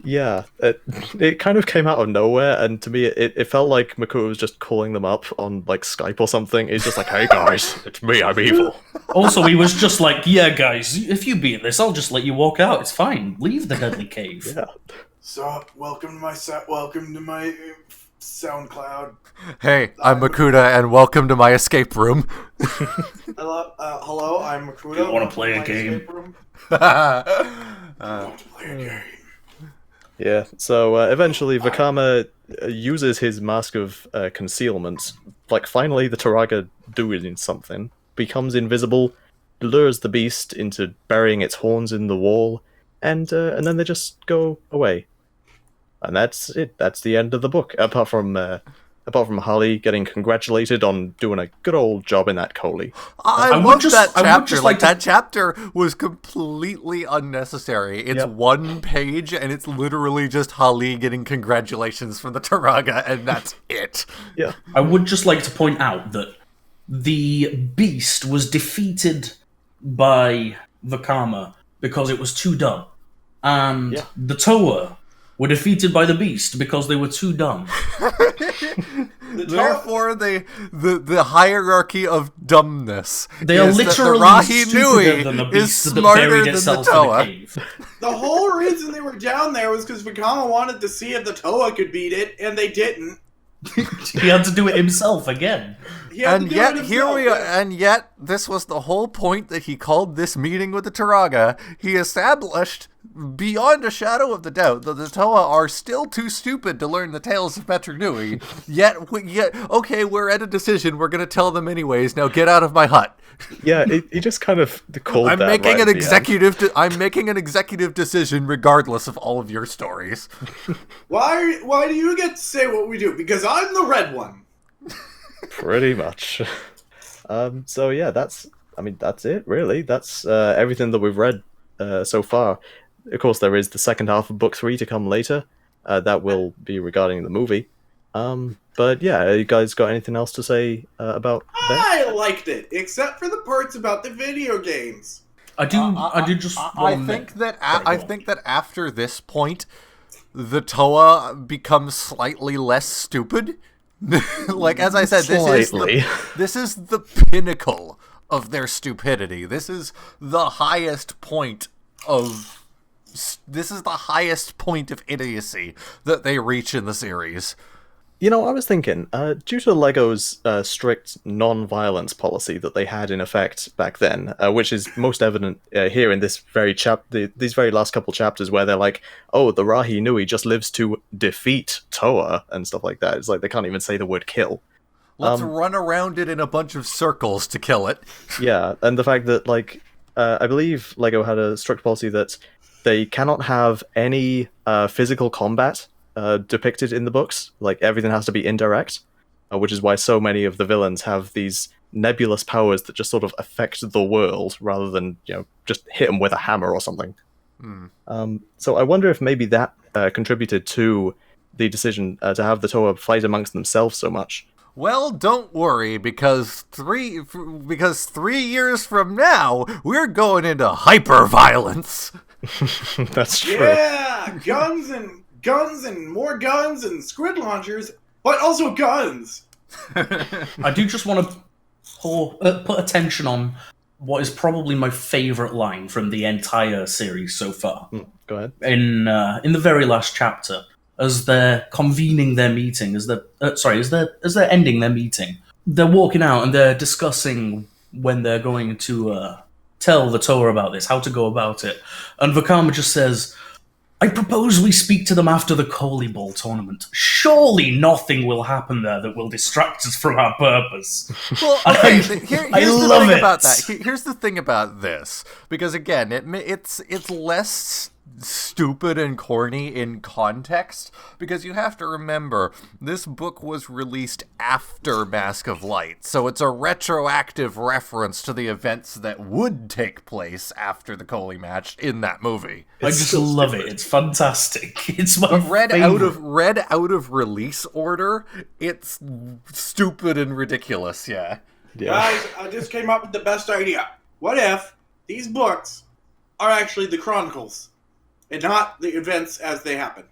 [SPEAKER 1] Yeah, it kind of came out of nowhere, and to me, it felt like Makuta was just calling them up on, like, Skype or something. He's just like, hey guys, it's me, I'm evil.
[SPEAKER 4] Also, he was just like, yeah, guys, if you beat this, I'll just let you walk out. It's fine. Leave the deadly cave.
[SPEAKER 1] Yeah.
[SPEAKER 5] So, welcome to my SoundCloud.
[SPEAKER 3] Hey, I'm Makuta, and welcome to my escape room.
[SPEAKER 5] Hello, I'm Makuta.
[SPEAKER 4] Do you wanna
[SPEAKER 5] Welcome
[SPEAKER 4] play
[SPEAKER 5] to
[SPEAKER 4] a
[SPEAKER 5] my
[SPEAKER 4] game?
[SPEAKER 5] escape room. I want to play a game.
[SPEAKER 1] Yeah, so eventually Vakama uses his mask of concealment. Like, finally the Turaga doing something. Becomes invisible, lures the beast into burying its horns in the wall, and then they just go away. And that's it. That's the end of the book. Apart from Harley getting congratulated on doing a good old job in that Coley.
[SPEAKER 3] I
[SPEAKER 4] would
[SPEAKER 3] love
[SPEAKER 4] just-
[SPEAKER 3] that
[SPEAKER 4] I would
[SPEAKER 3] chapter.
[SPEAKER 4] just
[SPEAKER 3] Like,
[SPEAKER 4] like to-
[SPEAKER 3] that chapter was completely unnecessary. It's
[SPEAKER 1] Yep.
[SPEAKER 3] one page, and it's literally just Holly getting congratulations from the Turaga, and that's it.
[SPEAKER 1] Yeah.
[SPEAKER 4] I would just like to point out that the beast was defeated by Vakama because it was too dumb. And
[SPEAKER 1] Yeah.
[SPEAKER 4] the Toa were defeated by the beast because they were too dumb.
[SPEAKER 3] Therefore, the hierarchy of dumbness.
[SPEAKER 4] They are
[SPEAKER 3] is that
[SPEAKER 4] literally
[SPEAKER 3] the Rahi
[SPEAKER 4] stupider than the
[SPEAKER 3] Nui is
[SPEAKER 4] beast that
[SPEAKER 3] smarter
[SPEAKER 4] buried
[SPEAKER 3] than the
[SPEAKER 4] itself in the
[SPEAKER 3] Toa.
[SPEAKER 4] cave.
[SPEAKER 5] The whole reason they were down there was because Vakama wanted to see if the Toa could beat it, and they didn't.
[SPEAKER 4] He had to do it himself again.
[SPEAKER 5] He had to
[SPEAKER 3] And
[SPEAKER 5] do
[SPEAKER 3] yet,
[SPEAKER 5] it
[SPEAKER 3] here
[SPEAKER 5] himself,
[SPEAKER 3] we are,
[SPEAKER 5] yeah.
[SPEAKER 3] and yet, this was the whole point that he called this meeting with the Turaga. He established, beyond a shadow of the doubt, that the Toa are still too stupid to learn the tales of Metronui. Yet, okay, we're at a decision, we're gonna tell them anyways, now get out of my hut.
[SPEAKER 1] Yeah, he just kind of called
[SPEAKER 3] I'm
[SPEAKER 1] that
[SPEAKER 3] making
[SPEAKER 1] right
[SPEAKER 3] an
[SPEAKER 1] at the end.
[SPEAKER 3] I'm making an executive decision regardless of all of your stories.
[SPEAKER 5] Why do you get to say what we do? Because I'm the red one.
[SPEAKER 1] Pretty much. So yeah, that's it really. That's everything that we've read so far. Of course, there is the second half of book 3 to come later. That will be regarding the movie. But yeah, you guys got anything else to say about that?
[SPEAKER 5] I liked it, except for the parts about the video games.
[SPEAKER 4] I do just.
[SPEAKER 3] I think that after this point, the Toa becomes slightly less stupid. Like, as I said, this is the pinnacle of their stupidity. This is the highest point of idiocy that they reach in the series.
[SPEAKER 1] You know, I was thinking, due to Lego's strict non-violence policy that they had in effect back then, which is most evident here in this these very last couple chapters where they're like, oh, the Rahi Nui just lives to defeat Toa and stuff like that. It's like they can't even say the word kill.
[SPEAKER 3] Let's run around it in a bunch of circles to kill it.
[SPEAKER 1] Yeah, and the fact that, like, I believe Lego had a strict policy that they cannot have any physical combat depicted in the books. Like, everything has to be indirect, which is why so many of the villains have these nebulous powers that just sort of affect the world rather than, you know, just hit them with a hammer or something. So I wonder if maybe that contributed to the decision to have the Toa fight amongst themselves so much.
[SPEAKER 3] Well, don't worry, because 3 years from now, we're going into hyper-violence.
[SPEAKER 1] That's true.
[SPEAKER 5] Yeah, guns and more guns and squid launchers, but also guns.
[SPEAKER 4] I do just want to put attention on what is probably my favourite line from the entire series so far.
[SPEAKER 1] Go ahead.
[SPEAKER 4] In the very last chapter, as they're convening their meeting, as they're ending their meeting, they're walking out and they're discussing when they're going to tell the Toa about this, how to go about it. And Vakama just says, I propose we speak to them after the Coley Ball tournament. Surely nothing will happen there that will distract us from our purpose.
[SPEAKER 3] Well, okay,
[SPEAKER 4] Here's
[SPEAKER 3] the thing about this, because again, it's less stupid and corny in context, because you have to remember this book was released after Mask of Light, so it's a retroactive reference to the events that would take place after the Coley match in that movie.
[SPEAKER 4] I just love it. It's fantastic. It's my
[SPEAKER 3] read
[SPEAKER 4] favorite.
[SPEAKER 3] out of release order, it's stupid and ridiculous. Yeah.
[SPEAKER 5] Guys, I just came up with the best idea. What if these books are actually the Chronicles and not the events as they happen?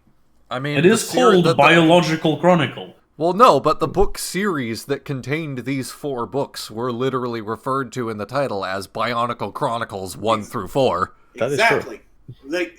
[SPEAKER 3] I mean,
[SPEAKER 4] it is called Biological Chronicle.
[SPEAKER 3] Well, no, but the book series that contained these 4 books were literally referred to in the title as Bionicle Chronicles 1 through 4.
[SPEAKER 1] That
[SPEAKER 5] exactly. Like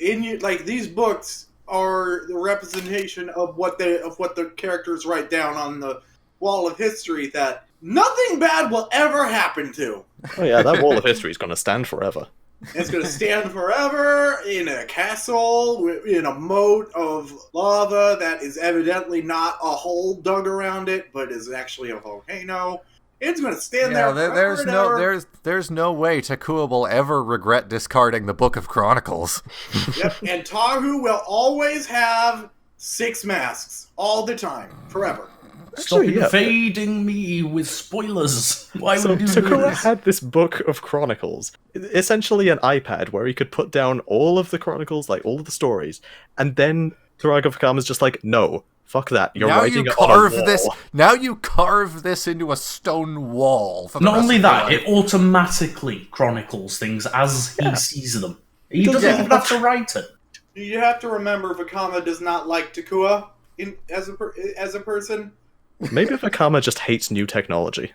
[SPEAKER 5] these books are the representation of what the characters write down on the wall of history that nothing bad will ever happen to.
[SPEAKER 1] Oh yeah, that wall of history is going to stand forever.
[SPEAKER 5] It's going to stand forever in a castle, in a moat of lava that is evidently not a hole dug around it, but is actually a volcano. It's going to stand there forever.
[SPEAKER 3] There's no way Takuya will ever regret discarding the Book of Chronicles.
[SPEAKER 5] Yep, and Tahu will always have 6 masks all the time, forever.
[SPEAKER 4] Stop invading me with spoilers. Why would you do
[SPEAKER 1] Takuya
[SPEAKER 4] this?
[SPEAKER 1] had this book of chronicles, essentially an iPad where he could put down all of the chronicles, like all of the stories, and then Turaga Vakama's just like, no, fuck that. You're writing it on a wall.
[SPEAKER 3] Now you carve this into a stone wall. For the
[SPEAKER 4] Not
[SPEAKER 3] rest
[SPEAKER 4] only
[SPEAKER 3] of
[SPEAKER 4] that,
[SPEAKER 3] your
[SPEAKER 4] it
[SPEAKER 3] life.
[SPEAKER 4] automatically chronicles things as he sees them. He doesn't even have to write it.
[SPEAKER 5] You have to remember Vakama does not like Takua as a person.
[SPEAKER 1] Maybe Vakama just hates new technology.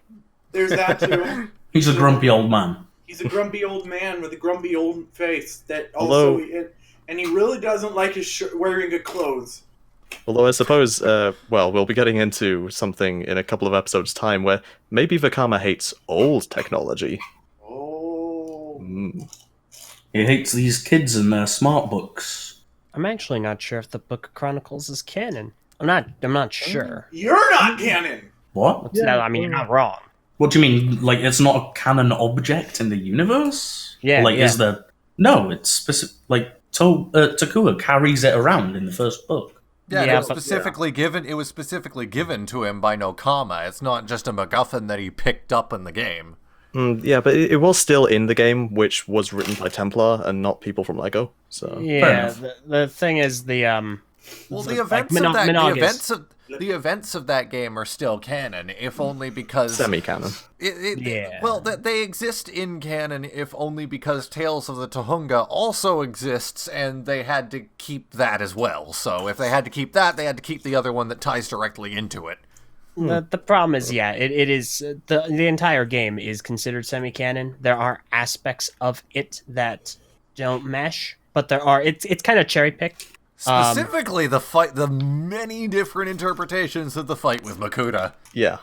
[SPEAKER 5] There's that too.
[SPEAKER 4] He's a grumpy old man.
[SPEAKER 5] He's a grumpy old man with a grumpy old face that also, and he really doesn't like his wearing good clothes.
[SPEAKER 1] Although I suppose, we'll be getting into something in a couple of episodes' time where maybe Vakama hates old technology.
[SPEAKER 5] Oh.
[SPEAKER 4] He hates these kids and their smart books.
[SPEAKER 6] I'm actually not sure if the Book of Chronicles is canon. I'm not sure.
[SPEAKER 5] You're not canon!
[SPEAKER 4] What?
[SPEAKER 6] No, I mean, you're not wrong.
[SPEAKER 4] What do you mean? Like, it's not a canon object in the universe?
[SPEAKER 6] Yeah,
[SPEAKER 4] Like,
[SPEAKER 6] yeah.
[SPEAKER 4] is there... No, it's specific... Like, Takua carries it around in the first book.
[SPEAKER 3] Yeah,
[SPEAKER 6] Yeah,
[SPEAKER 3] it was specifically given. It was specifically given to him by Nokama. It's not just a MacGuffin that he picked up in the game.
[SPEAKER 1] Yeah, but it was still in the game, which was written by Templar and not people from LEGO. So
[SPEAKER 6] Yeah, the thing is the
[SPEAKER 3] Well,
[SPEAKER 6] the-
[SPEAKER 3] the
[SPEAKER 6] like
[SPEAKER 3] events of that,
[SPEAKER 6] Monogus.
[SPEAKER 3] the events of that game are still canon, if only because
[SPEAKER 1] semi-canon.
[SPEAKER 6] Yeah.
[SPEAKER 3] Well, they exist in canon, if only because Tales of the Tohunga also exists, and they had to keep that as well. So if they had to keep that, they had to keep the other one that ties directly into it.
[SPEAKER 6] The problem is, yeah, it is the entire game is considered semi-canon. There are aspects of it that don't mesh, but there are. It's kind of cherry picked.
[SPEAKER 3] Specifically, the many different interpretations of the fight with Makuta.
[SPEAKER 1] Yeah.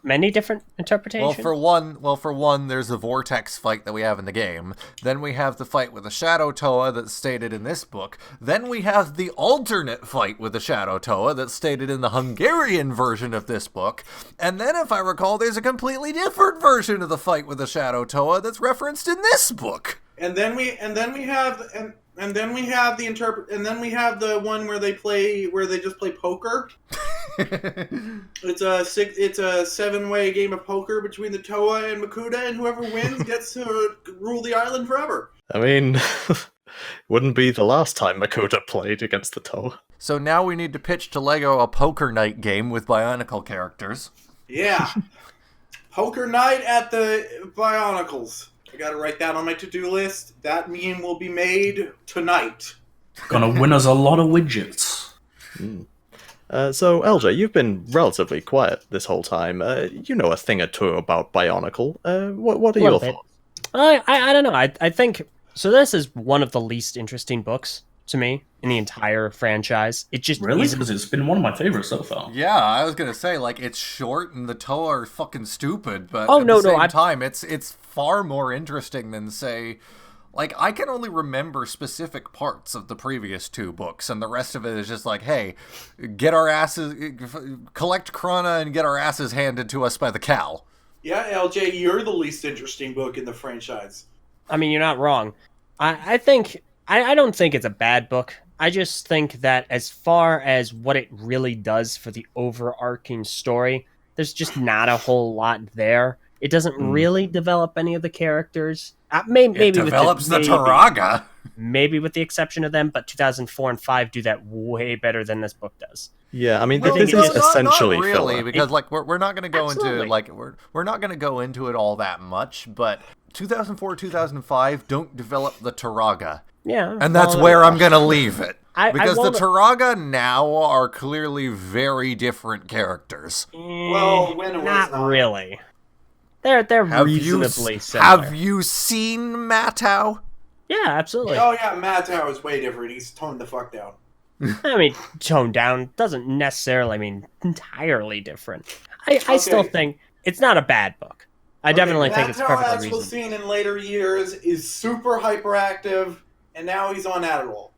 [SPEAKER 6] Many different interpretations.
[SPEAKER 3] Well, for one, there's the vortex fight that we have in the game. Then we have the fight with the Shadow Toa that's stated in this book. Then we have the alternate fight with the Shadow Toa that's stated in the Hungarian version of this book. And then, if I recall, there's a completely different version of the fight with the Shadow Toa that's referenced in this book.
[SPEAKER 5] And then we have the one where they just play poker. It's a 7-way game of poker between the Toa and Makuta, and whoever wins gets to rule the island forever.
[SPEAKER 1] I mean, wouldn't be the last time Makuta played against the Toa.
[SPEAKER 3] So now we need to pitch to LEGO a poker night game with Bionicle characters.
[SPEAKER 5] Yeah. Poker night at the Bionicles. I gotta write that on my to-do list. That meme will be made tonight.
[SPEAKER 4] Gonna win us a lot of widgets.
[SPEAKER 1] So, Eljay, you've been relatively quiet this whole time. You know a thing or two about Bionicle. What are your
[SPEAKER 6] bit.
[SPEAKER 1] thoughts?
[SPEAKER 6] I don't know. I think so. This is one of the least interesting books to me in the entire franchise. It just
[SPEAKER 4] Really?
[SPEAKER 6] isn't.
[SPEAKER 4] Because it's been one of my favorites so far.
[SPEAKER 3] Yeah, I was gonna say, like, it's short and the Toa are fucking stupid, but
[SPEAKER 6] Oh,
[SPEAKER 3] at
[SPEAKER 6] no,
[SPEAKER 3] the
[SPEAKER 6] no,
[SPEAKER 3] same
[SPEAKER 6] I-
[SPEAKER 3] time, it's far more interesting than, say, like, I can only remember specific parts of the previous two books, and the rest of it is just like, hey, get our asses, collect Krana and get our asses handed to us by the cow.
[SPEAKER 5] Yeah, LJ, you're the least interesting book in the franchise.
[SPEAKER 6] I mean, you're not wrong. I think I don't think it's a bad book. I just think that as far as what it really does for the overarching story, there's just not a whole lot there. It doesn't really develop any of the characters. Maybe
[SPEAKER 3] It develops the Turaga.
[SPEAKER 6] Maybe with the exception of them, but 2004 and 5 do that way better than this book does.
[SPEAKER 1] Yeah, I mean,
[SPEAKER 6] Well,
[SPEAKER 1] this
[SPEAKER 6] no,
[SPEAKER 1] is essentially
[SPEAKER 3] not really,
[SPEAKER 1] filler.
[SPEAKER 3] because like we're not going to go into
[SPEAKER 6] Absolutely.
[SPEAKER 3] like we're not going to go into it all that much, but 2004 2005 don't develop the Turaga.
[SPEAKER 6] Yeah.
[SPEAKER 3] And that's
[SPEAKER 6] well,
[SPEAKER 3] where I'm going to leave it.
[SPEAKER 6] I
[SPEAKER 3] Because the
[SPEAKER 6] won't-
[SPEAKER 3] Turaga now are clearly very different characters.
[SPEAKER 5] Well, when it was
[SPEAKER 6] not
[SPEAKER 5] not.
[SPEAKER 6] really. They're reasonably similar.
[SPEAKER 3] Have you seen Matau?
[SPEAKER 6] Yeah, absolutely.
[SPEAKER 5] Oh yeah, Matau is way different. He's toned the fuck down.
[SPEAKER 6] I mean, toned down doesn't necessarily mean entirely different. I still
[SPEAKER 5] Okay.
[SPEAKER 6] think it's not a bad book. I definitely think it's
[SPEAKER 5] Matau,
[SPEAKER 6] perfectly
[SPEAKER 5] as we'll
[SPEAKER 6] reasonable.
[SPEAKER 5] see in later years, is super hyperactive, and now he's on Adderall.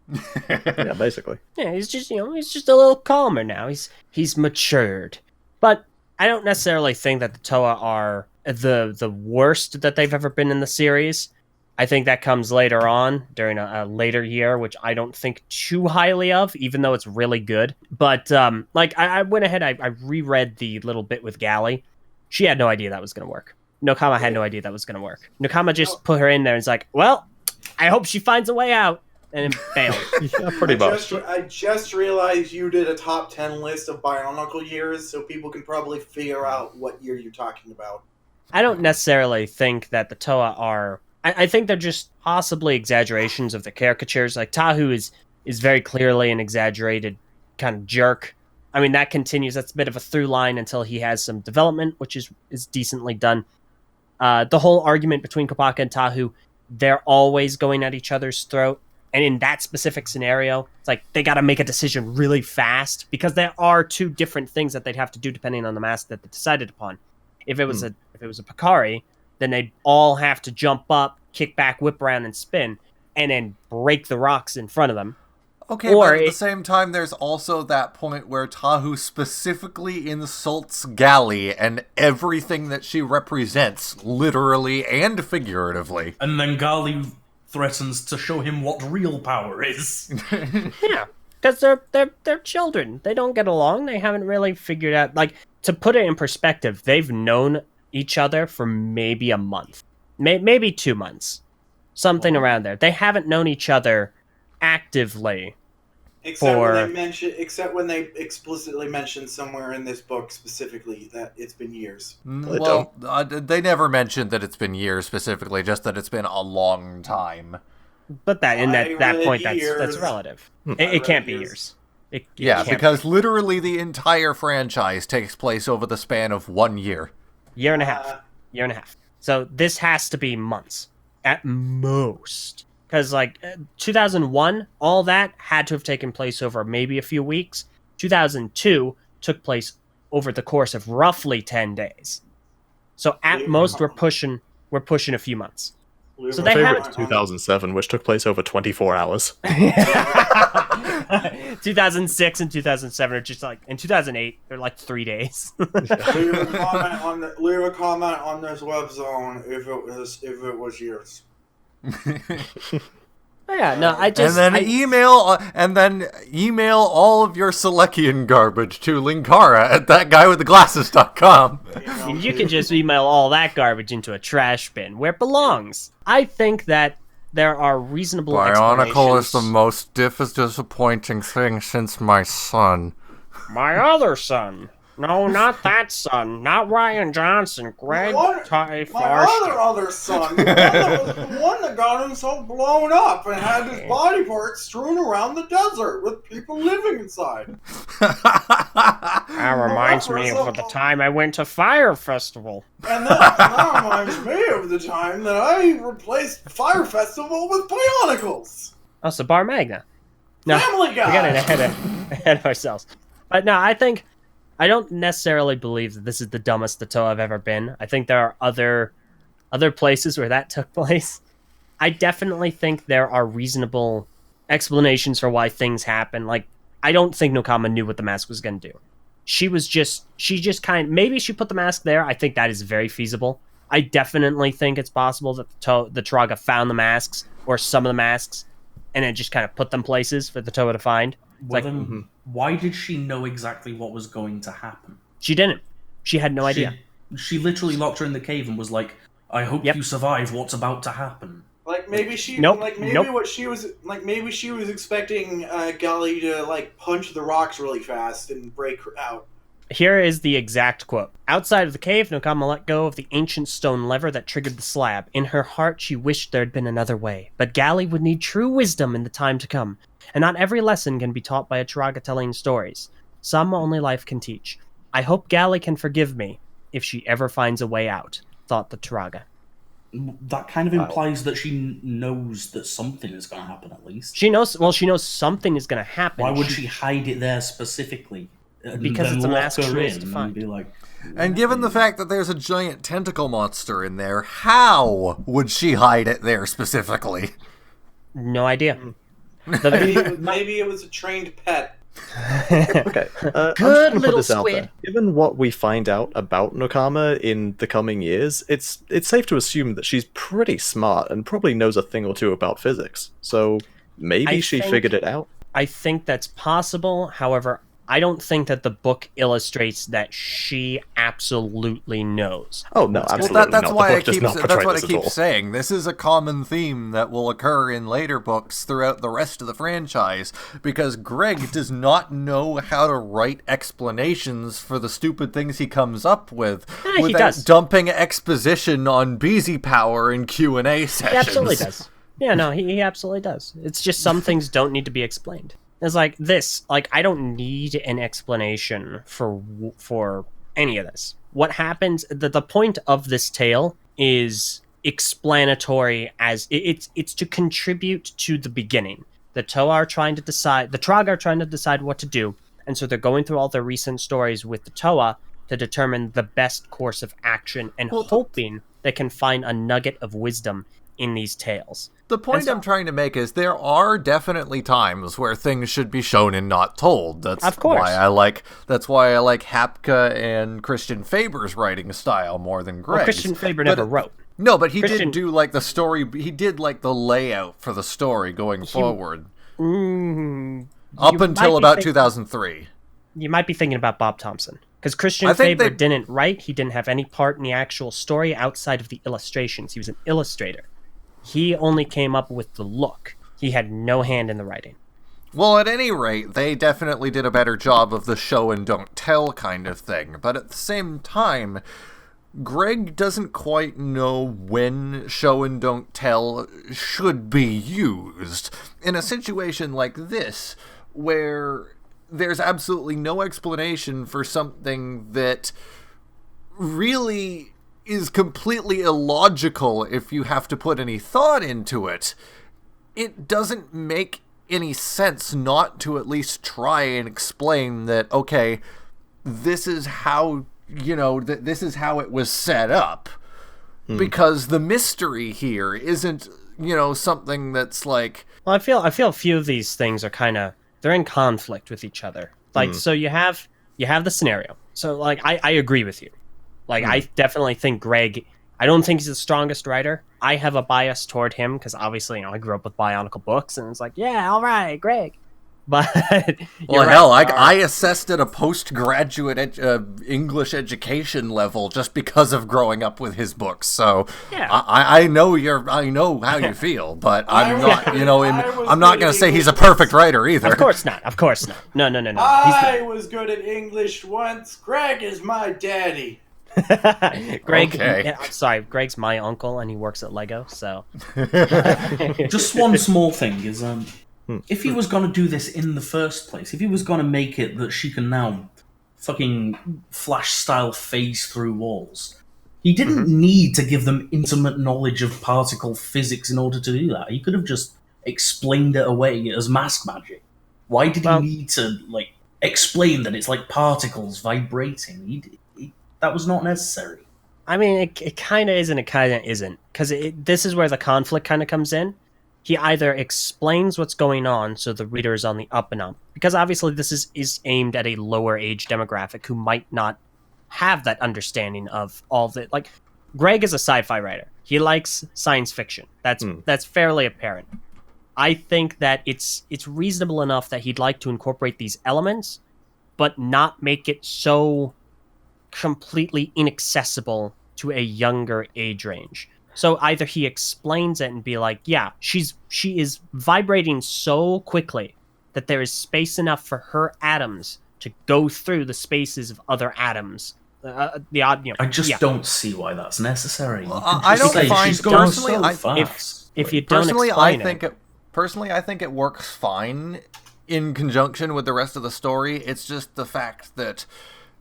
[SPEAKER 1] Yeah, basically.
[SPEAKER 6] Yeah, he's just he's just a little calmer now. He's matured. But I don't necessarily think that the Toa are the worst that they've ever been in the series. I think that comes later on during a later year, which I don't think too highly of, even though it's really good. But like I went ahead, I reread the little bit with Gally. She had no idea that was going to work. Nokama had no idea that was going to work. Nokama just put her in there and it's like, well, I hope she finds a way out, and then bailed.
[SPEAKER 1] Yeah, pretty much.
[SPEAKER 5] I just realized you did a top 10 list of Bionicle years, so people can probably figure out what year you're talking about.
[SPEAKER 6] I don't necessarily think that the Toa are. I think they're just possibly exaggerations of the caricatures. Like Tahu is is very clearly an exaggerated kind of jerk. I mean, that continues. That's a bit of a through line until he has some development, which is decently done. The whole argument between Kopaka and Tahu, they're always going at each other's throat. And in that specific scenario, it's like they got to make a decision really fast because there are two different things that they'd have to do depending on the mask that they decided upon. If it was a Picari, then they'd all have to jump up, kick back, whip around, and spin, and then break the rocks in front of them.
[SPEAKER 3] Okay, but at the same time, there's also that point where Tahu specifically insults Gali and everything that she represents, literally and figuratively.
[SPEAKER 4] And then Gali threatens to show him what real power is.
[SPEAKER 6] Yeah, because they're children. They don't get along. They haven't really figured out. Like, to put it in perspective, they've known each other for maybe a month, maybe 2 months, something around there. They haven't known each other actively.
[SPEAKER 5] Except when they explicitly mention somewhere in this book specifically that it's been years.
[SPEAKER 3] Well, they never mentioned that it's been years specifically, just that it's been a long time.
[SPEAKER 6] But that point, that's relative. It can't be years.
[SPEAKER 3] Because literally the entire franchise takes place over the span of 1 year.
[SPEAKER 6] Year and a half. So this has to be months at most. Because, 2001, all that had to have taken place over maybe a few weeks. 2002 took place over the course of roughly 10 days. So at most, we're pushing a few months. So
[SPEAKER 1] My favorite is 2007, which took place over 24 hours.
[SPEAKER 6] 2006 and 2007 are just in 2008, they're 3 days.
[SPEAKER 5] Leave a comment on this web zone if it was years.
[SPEAKER 6] Yeah, no,
[SPEAKER 3] email all of your Selekian garbage to Linkara at thatguywiththeglasses.com.
[SPEAKER 6] You can just email all that garbage into a trash bin where it belongs. I think that there are reasonable
[SPEAKER 3] Bionicle is the most disappointing thing since my son.
[SPEAKER 6] My other son. No, not that son. Not Ryan Johnson. Greg Ty
[SPEAKER 5] My other son. The one that got him so blown up and had his body parts strewn around the desert with people living inside.
[SPEAKER 6] That reminds me of the time I went to Fire Festival.
[SPEAKER 5] And that reminds me of the time that I replaced Fire Festival with Bionicles.
[SPEAKER 6] Oh, so Bar Magna. No,
[SPEAKER 5] Family Guy.
[SPEAKER 6] We're getting ahead of ourselves. But no, I don't necessarily believe that this is the dumbest the Toa have ever been. I think there are other places where that took place. I definitely think there are reasonable explanations for why things happen. I don't think Nokama knew what the mask was going to do. Maybe she put the mask there. I think that is very feasible. I definitely think it's possible that the Turaga found the masks or some of the masks and then just kind of put them places for the Toa to find.
[SPEAKER 4] Why did she know exactly what was going to happen?
[SPEAKER 6] She didn't. She had no idea.
[SPEAKER 4] She literally locked her in the cave and was like, I hope you survive what's about to happen.
[SPEAKER 5] Maybe she was expecting Gali to punch the rocks really fast and break her out.
[SPEAKER 6] Here is the exact quote. Outside of the cave, Nokama let go of the ancient stone lever that triggered the slab. In her heart, she wished there had been another way. But Gali would need true wisdom in the time to come. And not every lesson can be taught by a Turaga telling stories. Some only life can teach. I hope Gali can forgive me if she ever finds a way out, thought the Turaga.
[SPEAKER 4] That kind of implies that she knows that something is going to happen at least.
[SPEAKER 6] She knows something is going to happen.
[SPEAKER 4] Why would she hide it there specifically?
[SPEAKER 6] Because it's a mask she needs to find.
[SPEAKER 3] And given the fact that there's a giant tentacle monster in there, how would she hide it there specifically?
[SPEAKER 6] No idea.
[SPEAKER 5] Maybe it was a trained pet.
[SPEAKER 1] Okay.
[SPEAKER 6] Good little squid.
[SPEAKER 1] Given what we find out about Nokama in the coming years, it's safe to assume that she's pretty smart and probably knows a thing or two about physics. So maybe she figured it out.
[SPEAKER 6] I think that's possible. However, I don't think that the book illustrates that she absolutely knows.
[SPEAKER 1] Oh no, absolutely
[SPEAKER 3] not. That's
[SPEAKER 1] why
[SPEAKER 3] I keep saying this is a common theme that will occur in later books throughout the rest of the franchise, because Greg does not know how to write explanations for the stupid things he comes up with without dumping exposition on Beezy Power in Q&A sessions.
[SPEAKER 6] He absolutely does. Yeah, no, he absolutely does. It's just some things don't need to be explained. It's like this. Like, I don't need an explanation for any of this. What happens? The point of this tale is explanatory, as it's to contribute to the beginning. The Trog are trying to decide what to do, and so they're going through all their recent stories with the Toa to determine the best course of action, and hoping they can find a nugget of wisdom in these tales.
[SPEAKER 3] The point I'm trying to make is there are definitely times where things should be shown and not told. That's
[SPEAKER 6] of course
[SPEAKER 3] why I like Hapka and Christian Faber's writing style more than Greg's.
[SPEAKER 6] Well, Christian Faber never wrote.
[SPEAKER 3] No, but he did do like the story. He did like the layout for the story going forward. Up until about 2003.
[SPEAKER 6] You might be thinking about Bob Thompson. Because Christian Faber didn't write, he didn't have any part in the actual story outside of the illustrations. He was an illustrator. He only came up with the look. He had no hand in the writing.
[SPEAKER 3] Well, at any rate, they definitely did a better job of the show and don't tell kind of thing. But at the same time, Greg doesn't quite know when show and don't tell should be used. In a situation like this, where there's absolutely no explanation for something that really is completely illogical if you have to put any thought into it, it doesn't make any sense not to at least try and explain that, okay, this is how, this is how it was set up. Because the mystery here isn't, something that's like...
[SPEAKER 6] Well, I feel a few of these things are they're in conflict with each other. Like, so you have the scenario. So, like, I agree with you. Like, I definitely think Greg, I don't think he's the strongest writer. I have a bias toward him because obviously, I grew up with Bionicle books, and it's like, yeah, all right, Greg. But
[SPEAKER 3] well, hell, I assessed at a postgraduate English education level just because of growing up with his books. So
[SPEAKER 6] yeah.
[SPEAKER 3] I know how you feel, but I'm not, I'm not going to say he's a perfect writer either.
[SPEAKER 6] Of course not. No.
[SPEAKER 5] I was good at English once. Greg is my daddy.
[SPEAKER 6] Greg,
[SPEAKER 3] okay.
[SPEAKER 6] I'm sorry, Greg's my uncle, and he works at Lego. So,
[SPEAKER 4] just one small thing is, if he was gonna do this in the first place, if he was gonna make it that she can now fucking flash style phase through walls, he didn't need to give them intimate knowledge of particle physics in order to do that. He could have just explained it away as mask magic. Why did he need to explain that it's like particles vibrating? That was not necessary.
[SPEAKER 6] I mean, it kind of is and it kind of isn't. Because this is where the conflict kind of comes in. He either explains what's going on so the reader is on the up and up. Because obviously this is aimed at a lower age demographic who might not have that understanding of all the... Like, Greg is a sci-fi writer. He likes science fiction. That's fairly apparent. I think that it's reasonable enough that he'd like to incorporate these elements, but not make it so completely inaccessible to a younger age range. So either he explains it and be like, yeah, she is vibrating so quickly that there is space enough for her atoms to go through the spaces of other atoms.
[SPEAKER 4] I just don't see why that's necessary.
[SPEAKER 3] I don't find personally.
[SPEAKER 6] If you don't explain it.
[SPEAKER 3] Personally, I think it works fine in conjunction with the rest of the story. It's just the fact that,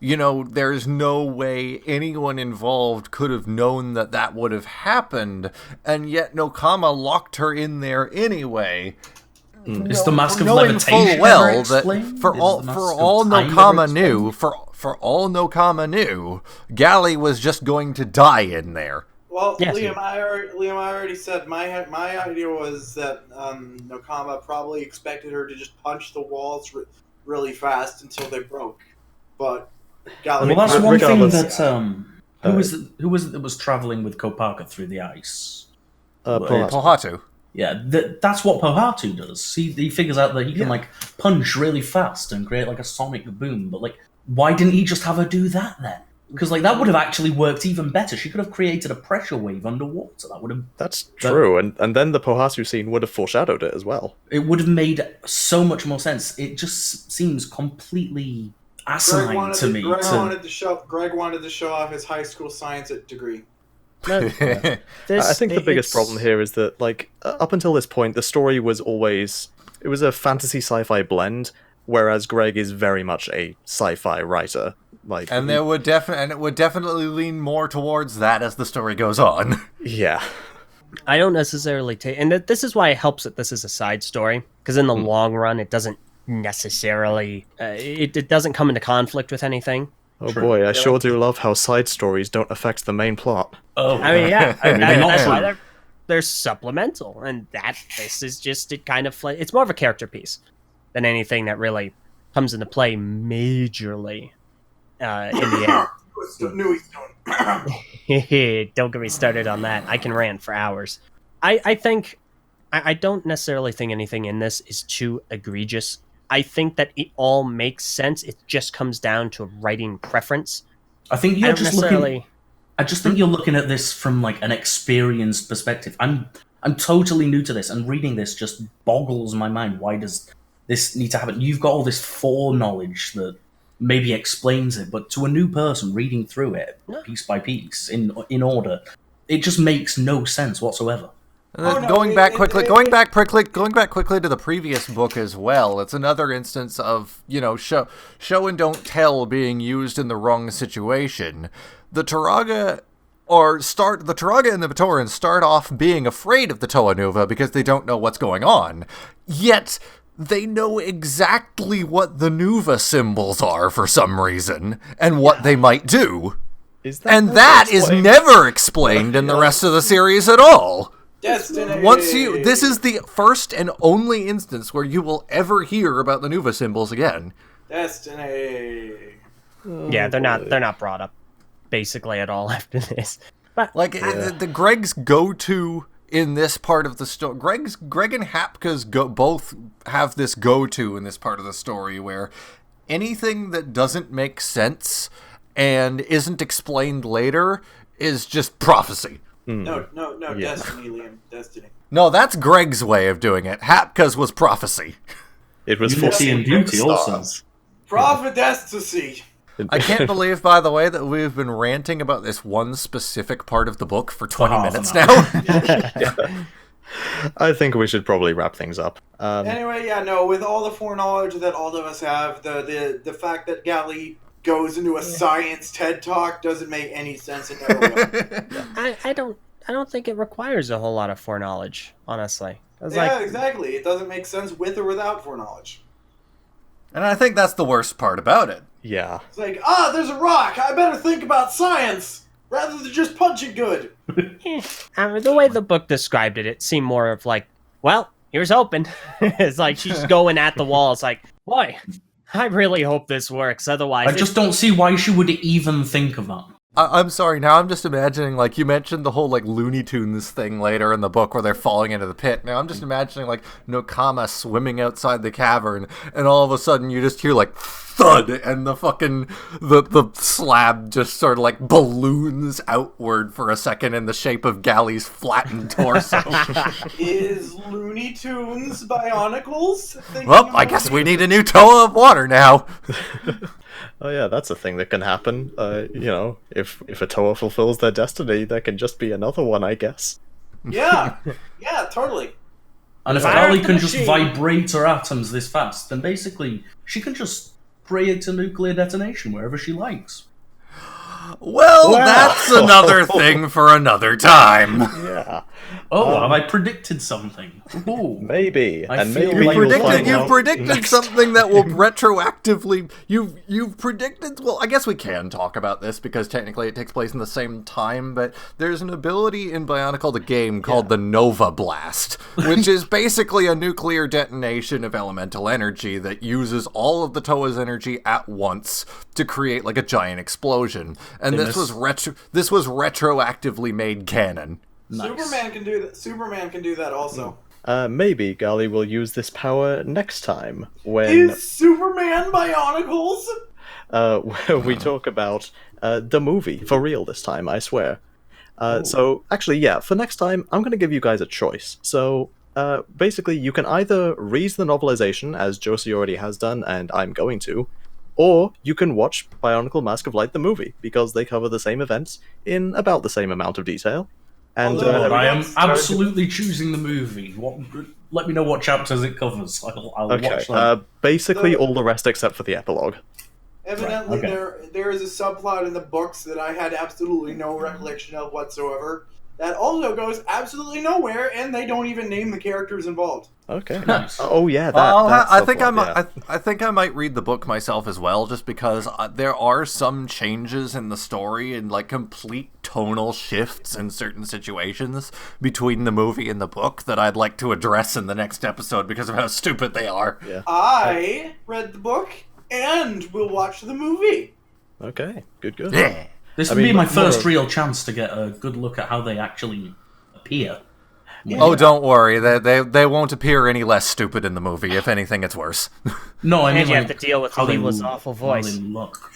[SPEAKER 3] there's no way anyone involved could have known that would have happened, and yet Nokama locked her in there anyway.
[SPEAKER 4] Is the mask of
[SPEAKER 3] knowing
[SPEAKER 4] levitation
[SPEAKER 3] full well
[SPEAKER 4] ever
[SPEAKER 3] that
[SPEAKER 4] explained?
[SPEAKER 3] for all Nokama knew, Gally was just going to die in there.
[SPEAKER 5] Well,
[SPEAKER 6] yes,
[SPEAKER 5] Liam, I already said my idea was that Nokama probably expected her to just punch the walls really fast until they broke, but.
[SPEAKER 4] Well, that's one thing that who was it that was traveling with Kopaka through the ice?
[SPEAKER 3] Pohatu.
[SPEAKER 4] Yeah, that's what Pohatu does. He figures out that he can punch really fast and create a sonic boom. But why didn't he just have her do that then? Because that would have actually worked even better. She could have created a pressure wave underwater. That would have.
[SPEAKER 1] That's true, and then the Pohatu scene would have foreshadowed it as well.
[SPEAKER 4] It would have made so much more sense. It just seems completely asinine to me.
[SPEAKER 5] Greg wanted to show off his high school science degree.
[SPEAKER 1] I think the biggest problem here is that, like, up until this point, the story was always... It was a fantasy sci-fi blend, whereas Greg is very much a sci-fi writer. Like,
[SPEAKER 3] and it would definitely lean more towards that as the story goes on.
[SPEAKER 1] Yeah.
[SPEAKER 6] I don't necessarily take... And this is why it helps that this is a side story, because in the long run, it doesn't necessarily... it doesn't come into conflict with anything.
[SPEAKER 1] Oh boy, I sure do love how side stories don't affect the main plot.
[SPEAKER 4] Oh,
[SPEAKER 6] I mean, yeah. That's why
[SPEAKER 4] true.
[SPEAKER 6] they're supplemental, and this is just it kind of... It's more of a character piece than anything that really comes into play majorly in the end. Don't get me started on that. I can rant for hours. I think... I don't necessarily think anything in this is too egregious. I think that it all makes sense. It just comes down to writing preference.
[SPEAKER 4] I think you're just
[SPEAKER 6] necessarily...
[SPEAKER 4] looking... I just think you're looking at this from like an experienced perspective. I'm totally new to this, and reading this just boggles my mind. Why does this need to happen? You've got all this foreknowledge that maybe explains it, but to a new person reading through it piece by piece in order, it just makes no sense whatsoever.
[SPEAKER 3] Going back quickly to the previous book as well. It's another instance of, show and don't tell being used in the wrong situation. The Turaga and the Batorans start off being afraid of the TuragaNuva because they don't know what's going on. Yet they know exactly what the Nuva symbols are for some reason and what they might do. That is never explained in the rest of the series at all.
[SPEAKER 5] Destiny.
[SPEAKER 3] This is the first and only instance where you will ever hear about the Nuva symbols again.
[SPEAKER 5] Destiny.
[SPEAKER 6] Yeah, they're not brought up basically at all after this. But
[SPEAKER 3] the Greg's go-to in this part of the story, Greg and Hapka's both have this go-to in this part of the story where anything that doesn't make sense and isn't explained later is just prophecy.
[SPEAKER 5] No, Destiny, Liam. Destiny.
[SPEAKER 3] No, that's Greg's way of doing it. Hapka's was prophecy.
[SPEAKER 1] It was
[SPEAKER 4] Unity and beauty also.
[SPEAKER 5] Prophetesty.
[SPEAKER 3] I can't believe, by the way, that we've been ranting about this one specific part of the book for 20 minutes now.
[SPEAKER 1] I think we should probably wrap things up.
[SPEAKER 5] Anyway, with all the foreknowledge that all of us have, the fact that Gally goes into a science TED Talk doesn't make any sense. It never will.
[SPEAKER 6] I don't think it requires a whole lot of foreknowledge, honestly.
[SPEAKER 5] Exactly. It doesn't make sense with or without foreknowledge.
[SPEAKER 3] And I think that's the worst part about it.
[SPEAKER 1] Yeah.
[SPEAKER 5] It's like, there's a rock. I better think about science rather than just punch it good.
[SPEAKER 6] The way the book described it, it seemed more of like, well, here's hoping. It's like she's going at the wall. It's like, boy, I really hope this works. Otherwise,
[SPEAKER 4] I just don't see why she would even think of that.
[SPEAKER 3] I'm sorry, now I'm just imagining, like, you mentioned the whole, like, Looney Tunes thing later in the book where they're falling into the pit. Now I'm just imagining, like, Nokama swimming outside the cavern, and all of a sudden you just hear, like, thud, and the fucking, the slab just sort of, like, balloons outward for a second in the shape of Gally's flattened torso.
[SPEAKER 5] Is Looney Tunes Bionicles?
[SPEAKER 3] Well, I guess we need a new Toa of water now.
[SPEAKER 1] Oh yeah, that's a thing that can happen. If a Toa fulfills their destiny, there can just be another one, I guess.
[SPEAKER 5] Yeah, totally.
[SPEAKER 4] And if Gally can just vibrate her atoms this fast, then basically she can just create a nuclear detonation wherever she likes.
[SPEAKER 3] Well, that's another thing for another time.
[SPEAKER 1] Yeah.
[SPEAKER 4] Oh, have I predicted something? Ooh.
[SPEAKER 1] Maybe.
[SPEAKER 3] You've predicted something that will retroactively... You've predicted... Well, I guess we can talk about this because technically it takes place in the same time, but there's an ability in Bionicle the game called the Nova Blast, which is basically a nuclear detonation of elemental energy that uses all of the Toa's energy at once to create like a giant explosion. And this was retroactively made canon.
[SPEAKER 4] Nice.
[SPEAKER 5] Superman can do that also.
[SPEAKER 1] Maybe Gali will use this power next time when
[SPEAKER 5] Is Superman Bionicles?
[SPEAKER 1] we talk about the movie for real this time, I swear. So actually, yeah, for next time, I'm going to give you guys a choice. So basically, you can either read the novelization, as Josie already has done, and I'm going to, or you can watch Bionicle Mask of Light the movie, because they cover the same events in about the same amount of detail. And
[SPEAKER 4] Lord, I am absolutely choosing the movie. Let me know what chapters it covers. I'll watch them.
[SPEAKER 1] Basically all the rest except for the epilogue.
[SPEAKER 5] Evidently,
[SPEAKER 4] Right, okay.
[SPEAKER 5] there is a subplot in the books that I had absolutely no recollection of whatsoever. That also goes absolutely nowhere, and they don't even name the characters involved.
[SPEAKER 1] Okay.
[SPEAKER 4] Nice.
[SPEAKER 1] Oh yeah,
[SPEAKER 3] I think
[SPEAKER 1] subplot,
[SPEAKER 3] I think I might read the book myself as well, just because there are some changes in the story and like complete tonal shifts in certain situations between the movie and the book that I'd like to address in the next episode because of how stupid they are.
[SPEAKER 1] Yeah.
[SPEAKER 5] I read the book and will watch the movie.
[SPEAKER 1] Okay. Good.
[SPEAKER 3] Yeah.
[SPEAKER 4] This
[SPEAKER 1] I
[SPEAKER 4] would be
[SPEAKER 1] mean,
[SPEAKER 4] my
[SPEAKER 1] more
[SPEAKER 4] first
[SPEAKER 1] of-
[SPEAKER 4] real chance to get a good look at how they actually appear.
[SPEAKER 3] Oh, don't worry. They won't appear any less stupid in the movie. If anything, it's worse.
[SPEAKER 4] No, I mean
[SPEAKER 6] And you have
[SPEAKER 4] like,
[SPEAKER 6] to deal with
[SPEAKER 4] how they
[SPEAKER 6] Leela's
[SPEAKER 4] look,
[SPEAKER 6] awful
[SPEAKER 4] how
[SPEAKER 6] voice.
[SPEAKER 4] they look.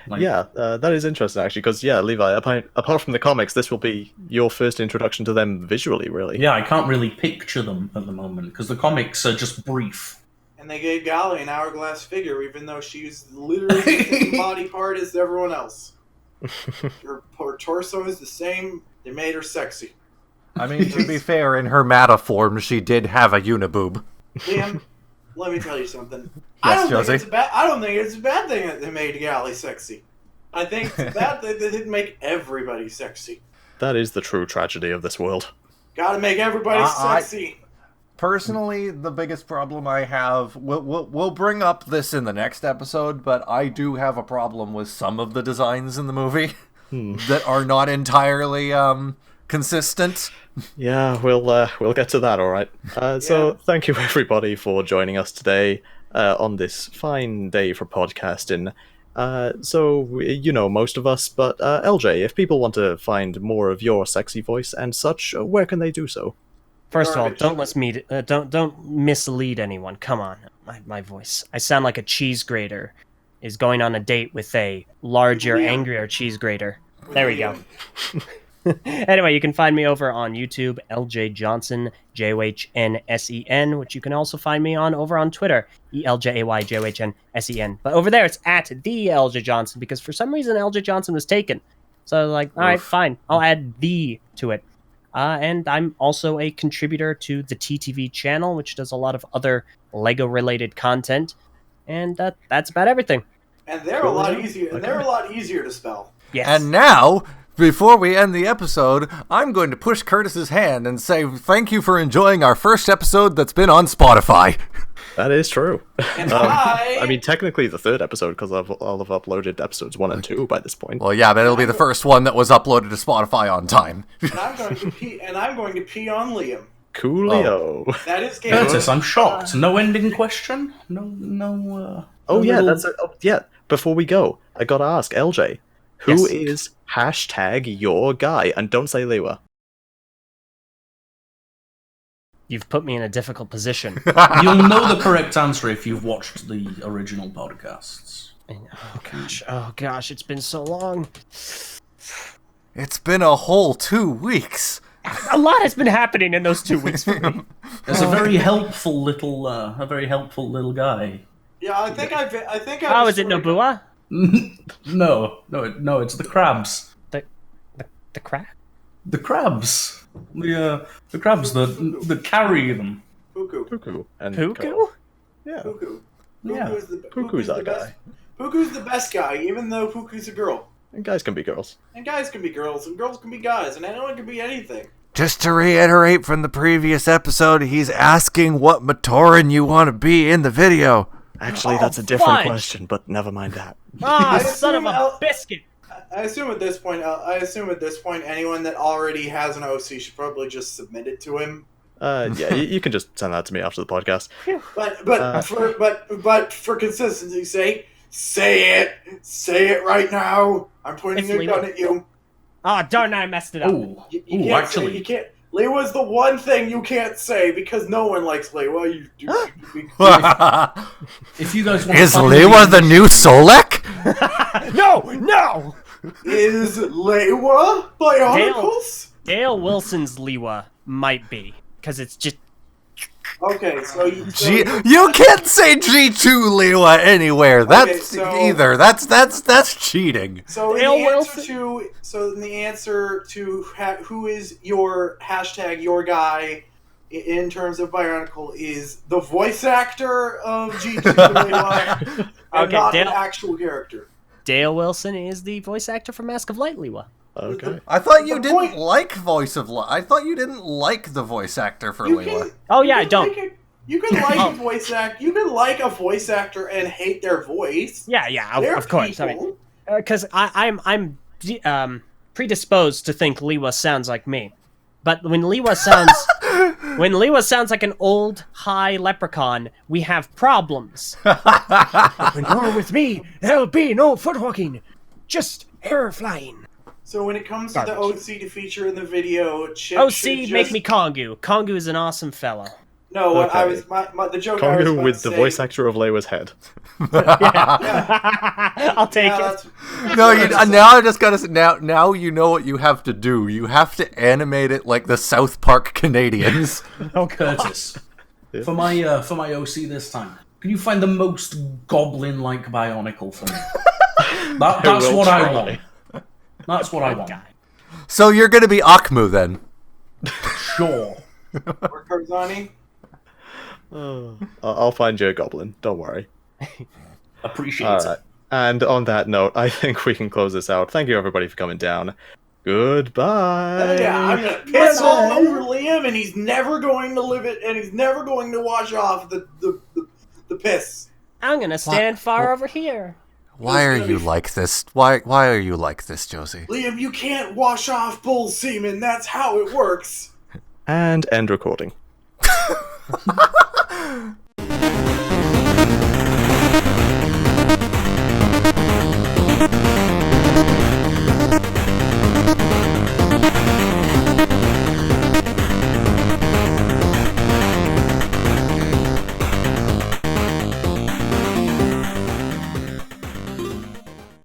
[SPEAKER 4] Like,
[SPEAKER 1] Yeah, that is interesting actually, because Levi, apart from the comics, this will be your first introduction to them visually, really.
[SPEAKER 4] yeah, I can't really picture them at the moment because the comics are just brief.
[SPEAKER 5] And they gave Golly an hourglass figure, even though she's literally the same body part as everyone else. Her torso is the same. They made her sexy.
[SPEAKER 3] I mean, to be fair, in her mata form, she did have a uniboob.
[SPEAKER 5] Liam, let me tell you something.
[SPEAKER 3] Yes,
[SPEAKER 5] I don't think it's a bad thing that they made Golly sexy. I think it's bad that they didn't make everybody sexy.
[SPEAKER 1] That is the true tragedy of this world.
[SPEAKER 5] Gotta make everybody sexy.
[SPEAKER 3] Personally, the biggest problem I have, we'll bring up this in the next episode, but I do have a problem with some of the designs in the movie that are not entirely consistent.
[SPEAKER 1] Yeah, we'll get to that, alright. So, thank you everybody for joining us today on this fine day for podcasting. So, you know most of us, but Eljay, if people want to find more of your sexy voice and such, where can they do so?
[SPEAKER 6] First of all, don't mislead anyone. Come on, my voice. I sound like a cheese grater is going on a date with a larger, angrier cheese grater. There we go. Anyway, you can find me over on YouTube, Eljay Johnsen, Johnsen, which you can also find me on over on Twitter, ELJAYJOHNSEN. But over there, it's at the Eljay Johnsen, because for some reason Eljay Johnsen was taken. So like, all right, fine, I'll add the to it. And I'm also a contributor to the TTV channel, which does a lot of other LEGO-related content. And that's about everything.
[SPEAKER 5] And they're a lot easier. And they're a lot easier to spell.
[SPEAKER 6] Yes.
[SPEAKER 3] And now, before we end the episode, I'm going to push Curtis's hand and say thank you for enjoying our first episode that's been on Spotify.
[SPEAKER 1] That is true.
[SPEAKER 5] And
[SPEAKER 1] I mean, technically the third episode, because I'll have uploaded episodes 1 and 2 by this point.
[SPEAKER 3] Well, yeah, but it'll be the first one that was uploaded to Spotify on time.
[SPEAKER 5] and I'm going to pee on Liam.
[SPEAKER 1] Coolio.
[SPEAKER 5] That is game.
[SPEAKER 4] Curtis, I'm shocked. No ending question? No.
[SPEAKER 1] Oh yeah,
[SPEAKER 4] little-
[SPEAKER 1] yeah. Before we go, I gotta ask Eljay, who
[SPEAKER 6] Yes.
[SPEAKER 1] is hashtag your guy? And don't say Lewa.
[SPEAKER 6] You've put me in a difficult position.
[SPEAKER 4] You'll know the correct answer if you've watched the original podcasts.
[SPEAKER 6] Oh gosh, it's been so long.
[SPEAKER 3] It's been a whole 2 weeks.
[SPEAKER 6] A lot has been happening in those 2 weeks for me.
[SPEAKER 4] There's a very helpful little guy.
[SPEAKER 5] Yeah, I think I.
[SPEAKER 6] Oh, is it Nobua?
[SPEAKER 4] No, it's the crabs.
[SPEAKER 6] The crab?
[SPEAKER 4] The crabs. The crabs that carry them.
[SPEAKER 5] Puku.
[SPEAKER 1] Puku. And
[SPEAKER 6] Puku?
[SPEAKER 1] Ko. Yeah.
[SPEAKER 5] Puku.
[SPEAKER 4] Yeah.
[SPEAKER 1] Puku's our
[SPEAKER 5] the
[SPEAKER 1] guy.
[SPEAKER 5] best. Puku's the best guy, even though Puku's a girl.
[SPEAKER 1] And guys can be girls.
[SPEAKER 5] And guys can be girls, and girls can be guys, and anyone can be anything.
[SPEAKER 3] Just to reiterate from the previous episode, he's asking what Matoran you want to be in the video.
[SPEAKER 1] Actually, that's a different
[SPEAKER 6] fudge.
[SPEAKER 1] question, but never mind that.
[SPEAKER 6] Ah,
[SPEAKER 5] I
[SPEAKER 6] son of
[SPEAKER 5] assume
[SPEAKER 6] a biscuit!
[SPEAKER 5] I assume at this point, anyone that already has an OC should probably just submit it to him.
[SPEAKER 1] Yeah, you can just send that to me after the podcast.
[SPEAKER 5] But for consistency's sake, say it right now. I'm pointing
[SPEAKER 6] It's
[SPEAKER 5] a
[SPEAKER 6] legal.
[SPEAKER 5] gun at you.
[SPEAKER 6] Ah, darn, I messed it up.
[SPEAKER 4] Ooh,
[SPEAKER 5] You
[SPEAKER 4] ooh,
[SPEAKER 5] can't
[SPEAKER 4] actually,
[SPEAKER 5] you can't. Lewa's the one thing you can't say because no one likes Lewa.
[SPEAKER 4] if you guys want
[SPEAKER 3] Is
[SPEAKER 4] to find
[SPEAKER 3] Lewa the
[SPEAKER 4] me-
[SPEAKER 3] new Solek?
[SPEAKER 6] No!
[SPEAKER 5] Is Lewa Bionicles?
[SPEAKER 6] Dale Wilson's Lewa might be, because it's just...
[SPEAKER 5] Okay, so you
[SPEAKER 3] You can't say G2 Liwa anywhere. That's
[SPEAKER 5] so-
[SPEAKER 3] either. That's cheating.
[SPEAKER 5] So
[SPEAKER 6] Dale
[SPEAKER 5] in the answer
[SPEAKER 6] Wilson.
[SPEAKER 5] to who is your hashtag your guy in terms of Bionicle is the voice actor of G2 Liwa, and
[SPEAKER 6] Okay,
[SPEAKER 5] not
[SPEAKER 6] Dale-
[SPEAKER 5] an actual character.
[SPEAKER 6] Dale Wilson is the voice actor for Mask of Light Liwa.
[SPEAKER 1] Okay.
[SPEAKER 3] I thought you
[SPEAKER 5] The
[SPEAKER 3] didn't
[SPEAKER 5] point-
[SPEAKER 3] like I thought you didn't like the voice actor for
[SPEAKER 5] You
[SPEAKER 3] Liwa.
[SPEAKER 5] can,
[SPEAKER 6] Oh
[SPEAKER 5] you
[SPEAKER 6] yeah, I
[SPEAKER 5] can
[SPEAKER 6] don't.
[SPEAKER 5] like you can like a voice act. You can like a voice actor and hate their voice.
[SPEAKER 6] Yeah,
[SPEAKER 5] They're
[SPEAKER 6] of course. I mean,
[SPEAKER 5] people.
[SPEAKER 6] because I'm predisposed to think Liwa sounds like me, but when Liwa sounds like an old high leprechaun, we have problems.
[SPEAKER 7] When you're with me, there'll be no foot walking, just hair flying.
[SPEAKER 5] So when it comes to the
[SPEAKER 6] Garbage.
[SPEAKER 5] OC to feature in the video, Chip
[SPEAKER 6] OC,
[SPEAKER 5] should
[SPEAKER 6] make
[SPEAKER 5] just-
[SPEAKER 6] me Kongu. Kongu is an awesome fellow.
[SPEAKER 5] No, what I
[SPEAKER 1] Okay.
[SPEAKER 5] was the joke I was
[SPEAKER 1] Kongu
[SPEAKER 5] about
[SPEAKER 1] with
[SPEAKER 5] to
[SPEAKER 1] the
[SPEAKER 5] say-
[SPEAKER 1] voice actor of Leiwa's head.
[SPEAKER 6] I'll take
[SPEAKER 5] Yeah,
[SPEAKER 6] it.
[SPEAKER 5] that's-
[SPEAKER 3] No, now I just gotta say, now you know what you have to do. You have to animate it like the South Park Canadians.
[SPEAKER 4] Oh, Curtis, for my OC this time, can you find the most goblin-like Bionicle for me? That's
[SPEAKER 1] will
[SPEAKER 4] what I
[SPEAKER 1] try.
[SPEAKER 4] want. That's what I want.
[SPEAKER 3] So you're gonna be Akmu then.
[SPEAKER 4] Sure.
[SPEAKER 5] Or Karzani.
[SPEAKER 1] I'll find you a goblin. Don't worry.
[SPEAKER 4] Appreciate
[SPEAKER 1] All
[SPEAKER 4] it.
[SPEAKER 1] right. And on that note, I think we can close this out. Thank you everybody for coming down. Goodbye.
[SPEAKER 5] Yeah, I'm gonna piss all over Liam, and he's never going to live it, and he's never going to wash off the piss.
[SPEAKER 6] I'm gonna stand far over here.
[SPEAKER 3] Why are you like this? Why are you like this, Josie?
[SPEAKER 5] Liam, you can't wash off bull semen. That's how it works.
[SPEAKER 1] And end recording.